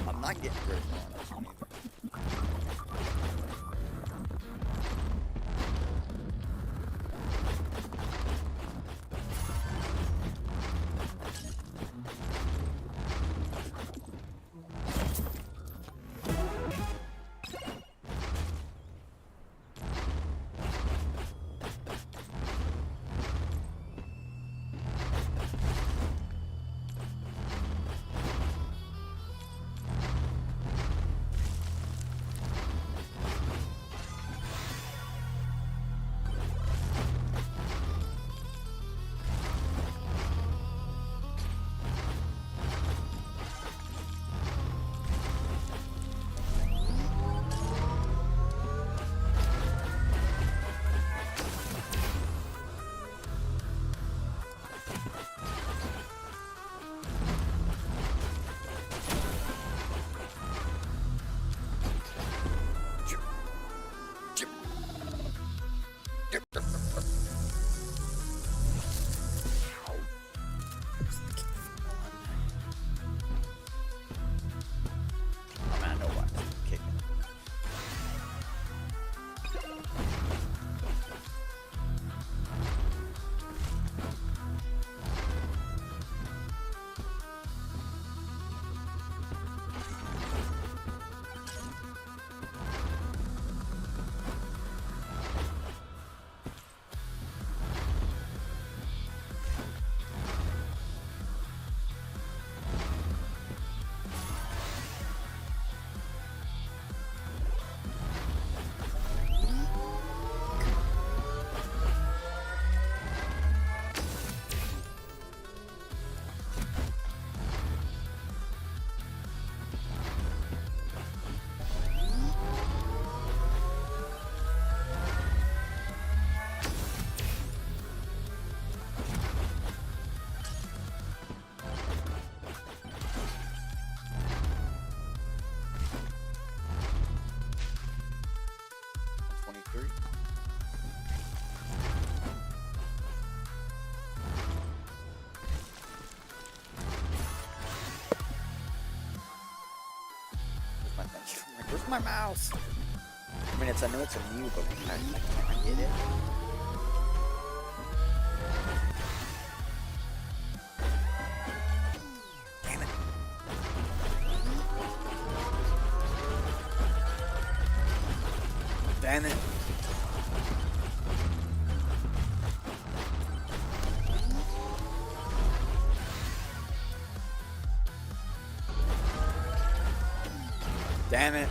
I'm not getting rid of all this one either. Where's my mouse? I mean, I know it's a mute, but can I get it? Damn it. Damn it. Damn it.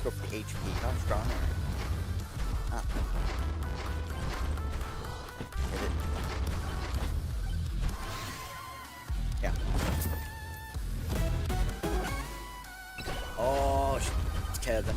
go for the HP. How strong are you? Ah. Hit it. Yeah. Oh, it's Kevin.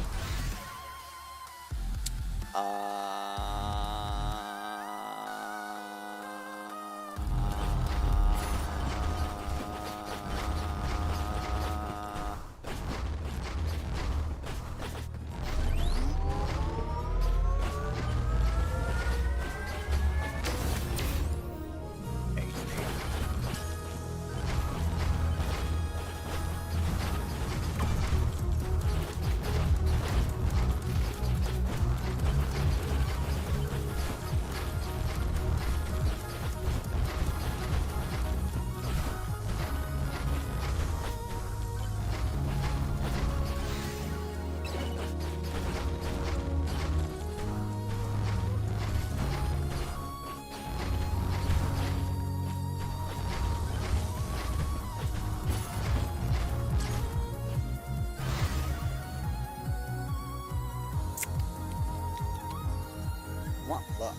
Want luck.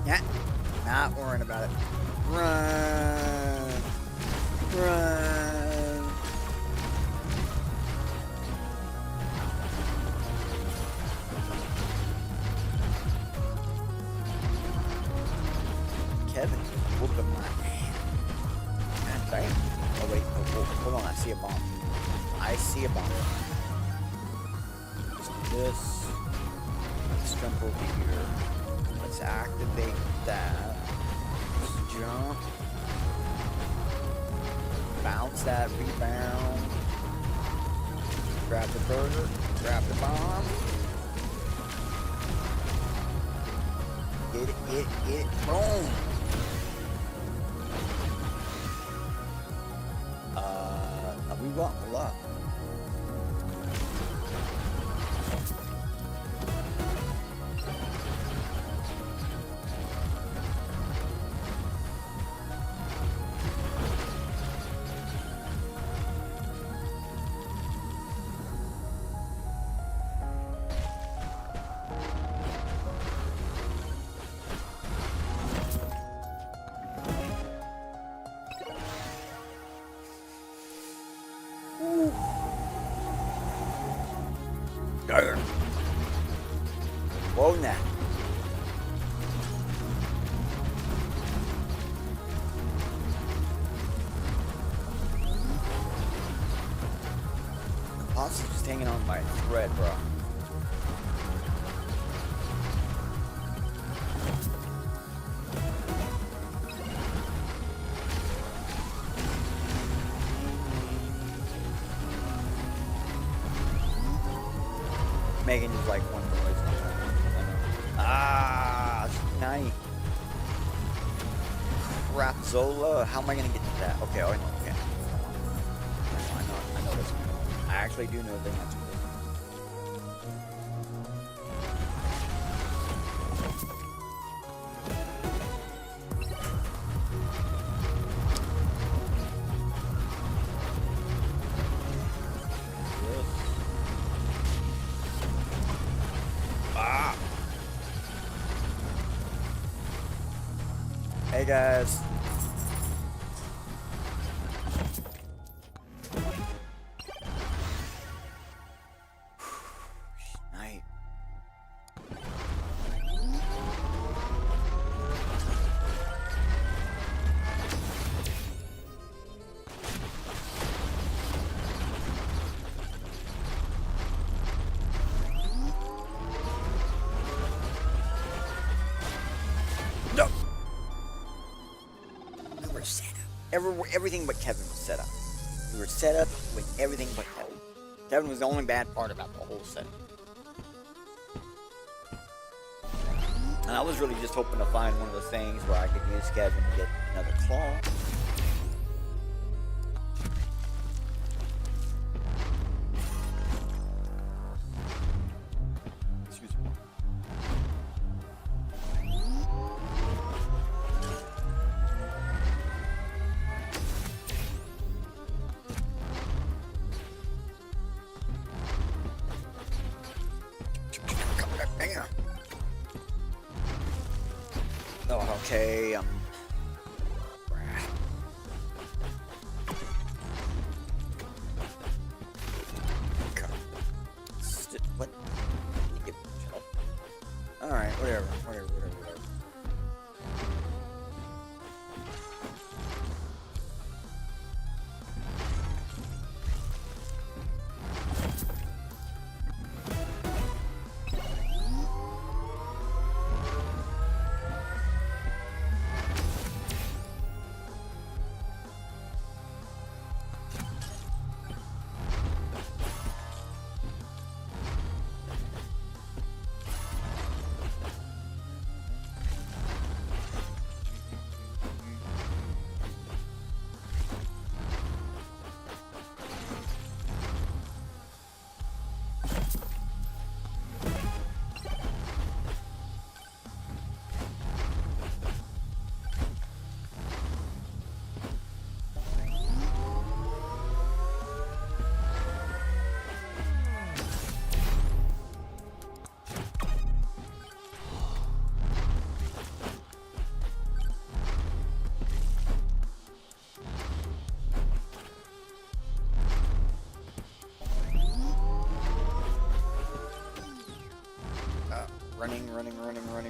Yeah, not worrying about it. Run! Run! Kevin is whooping my ass. God damn. Oh wait, hold on, I see a bomb. I see a bomb. Let's do this. Let's jump over here. Let's activate that. Let's jump. Bounce that rebound. Grab the burger. Grab the bomb. Get it, get it, get it. Boom! We want luck. Darn. Whoa now. The boss is just hanging on by a thread, bro. Megan is like one noise. Ah, nice. Crap, Zola. How am I gonna get to that? Okay, I know. Okay. I know this. I actually do know the answer. Hey guys. Night. No. Set up. Everything but Kevin was set up. We were set up with everything but Kevin. Kevin was the only bad part about the whole setting. And I was really just hoping to find one of those things where I could use Kevin to get another claw. Excuse me. Oh, okay, what? Alright, whatever.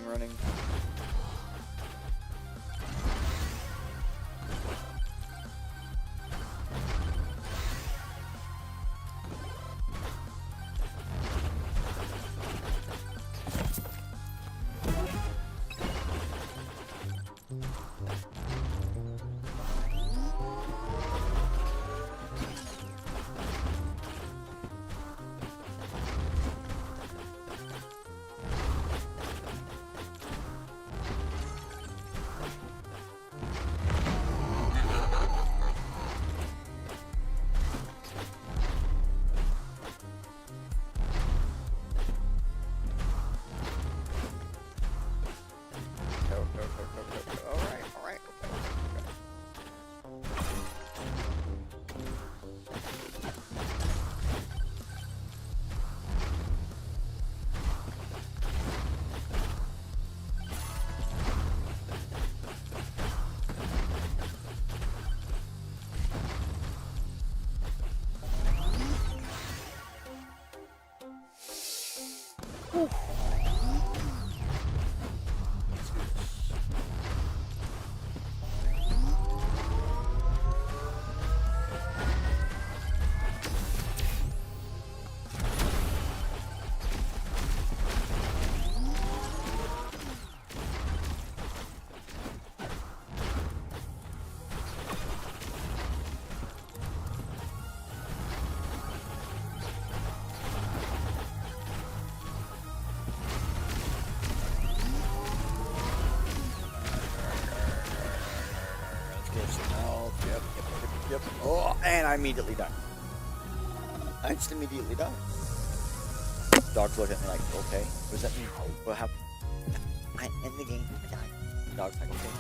Running. Yep. Oh, and I immediately died. I just immediately died. Dogs look at me like, okay, what does that mean? What happened? I end the game, I died. Dog's like, okay.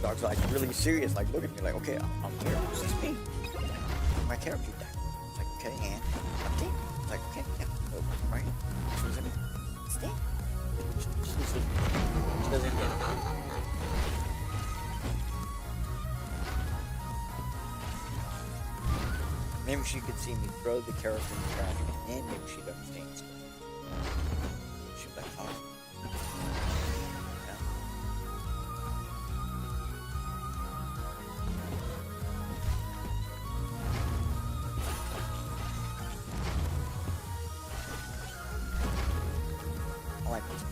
Dog's like really serious, like look at me like, okay, I'm here, this is me. My character died. It's like, okay, and I'm dead. It's like, okay, yeah, oh, right. She was in it. It's dead. She doesn't get it. Maybe she could see me throw the character in the trash, and maybe she'd understand this. She'd be like, oh. Yeah. I like this one.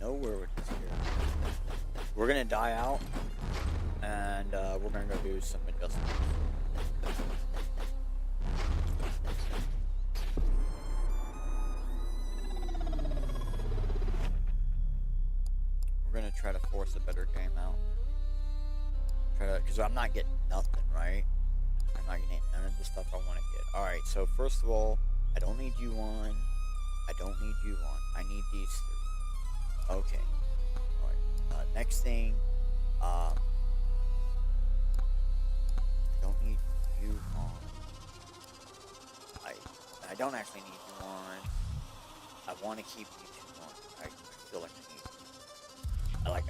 nowhere with this here. We're gonna die out, and we're gonna go do some adjustments. We're gonna try to force a better game out. Because I'm not getting nothing, right? I'm not getting none of the stuff I want to get. Alright, so first of all, I don't need you on. I don't need you on. I need these three. Okay. Alright. Next thing, I don't need you on. I don't actually need you on. I want to keep you two on. I feel like I need.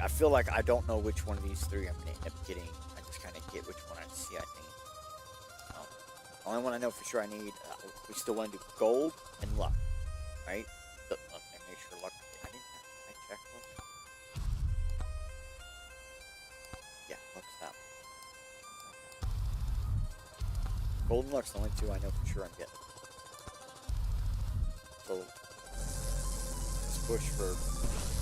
I feel like I don't know which one of these three I'm gonna end up getting. I just kind of get which one I see I need. The only one I know for sure I need. We still want to do gold and luck, right? Let me make sure luck. I check luck. Yeah, luck's that one. Okay. Gold and luck's the only two I know for sure I'm getting. So let's push for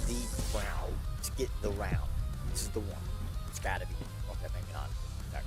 the round. To get the round. This is the one. It's gotta be. Okay, maybe not. Okay.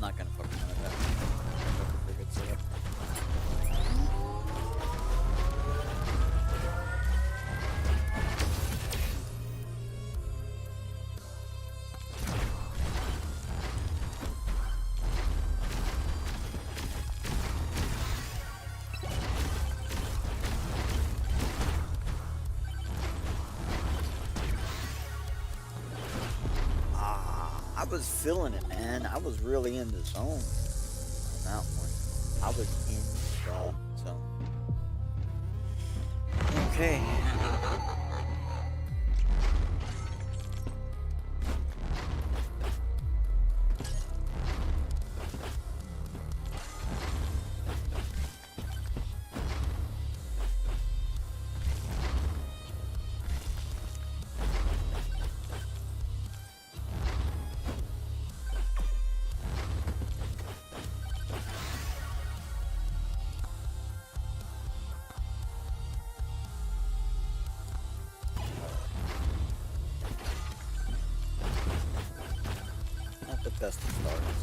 not gonna fuck none of that. That's a pretty good setup. I was feeling it, man. I was really in the zone on that one. I was in the zone. Okay. Not the best of starts.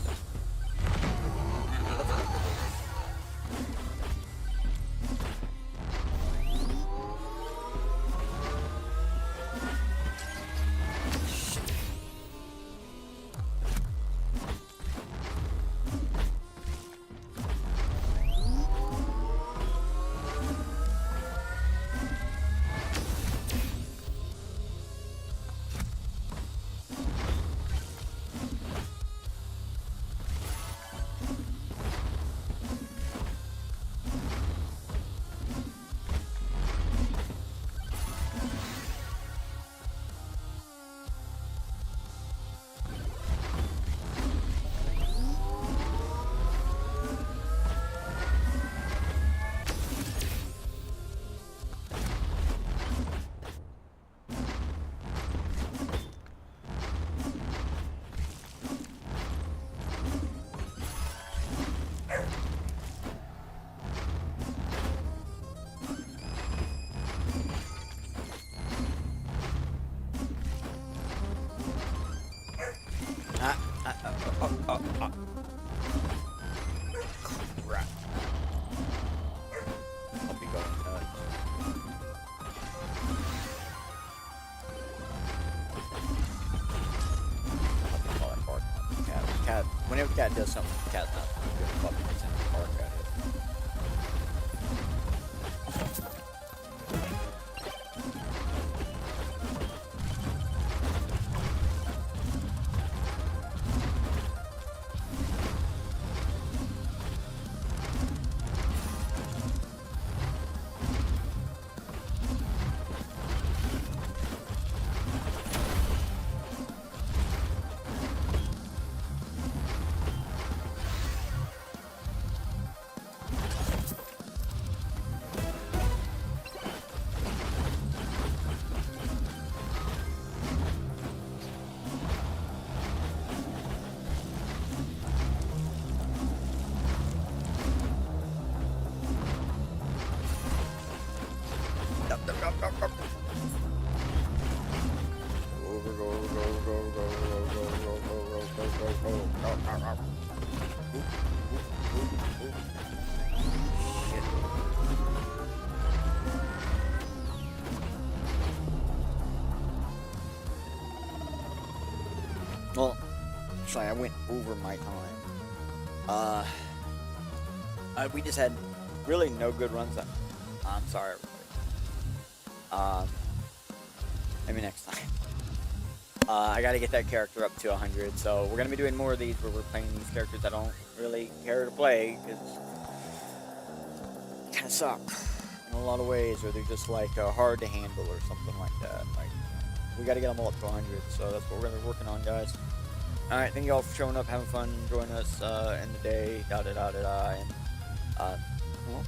Crap. I'll be going nuts. I'll call it bark at the cat. Cat. Whenever cat does something, the cat's not good. Puppy gets in the bark at it. Well, actually, I went over my time. We just had really no good runs. I'm sorry, everybody. Maybe next time. I gotta get that character up to 100, so we're gonna be doing more of these where we're playing these characters I don't really care to play, because they kinda suck in a lot of ways, or they're just like hard to handle or something like that. Like, we gotta get them all up to 100, so that's what we're gonna be working on, guys. Alright, thank you all for showing up, having fun, joining us in the day, and well,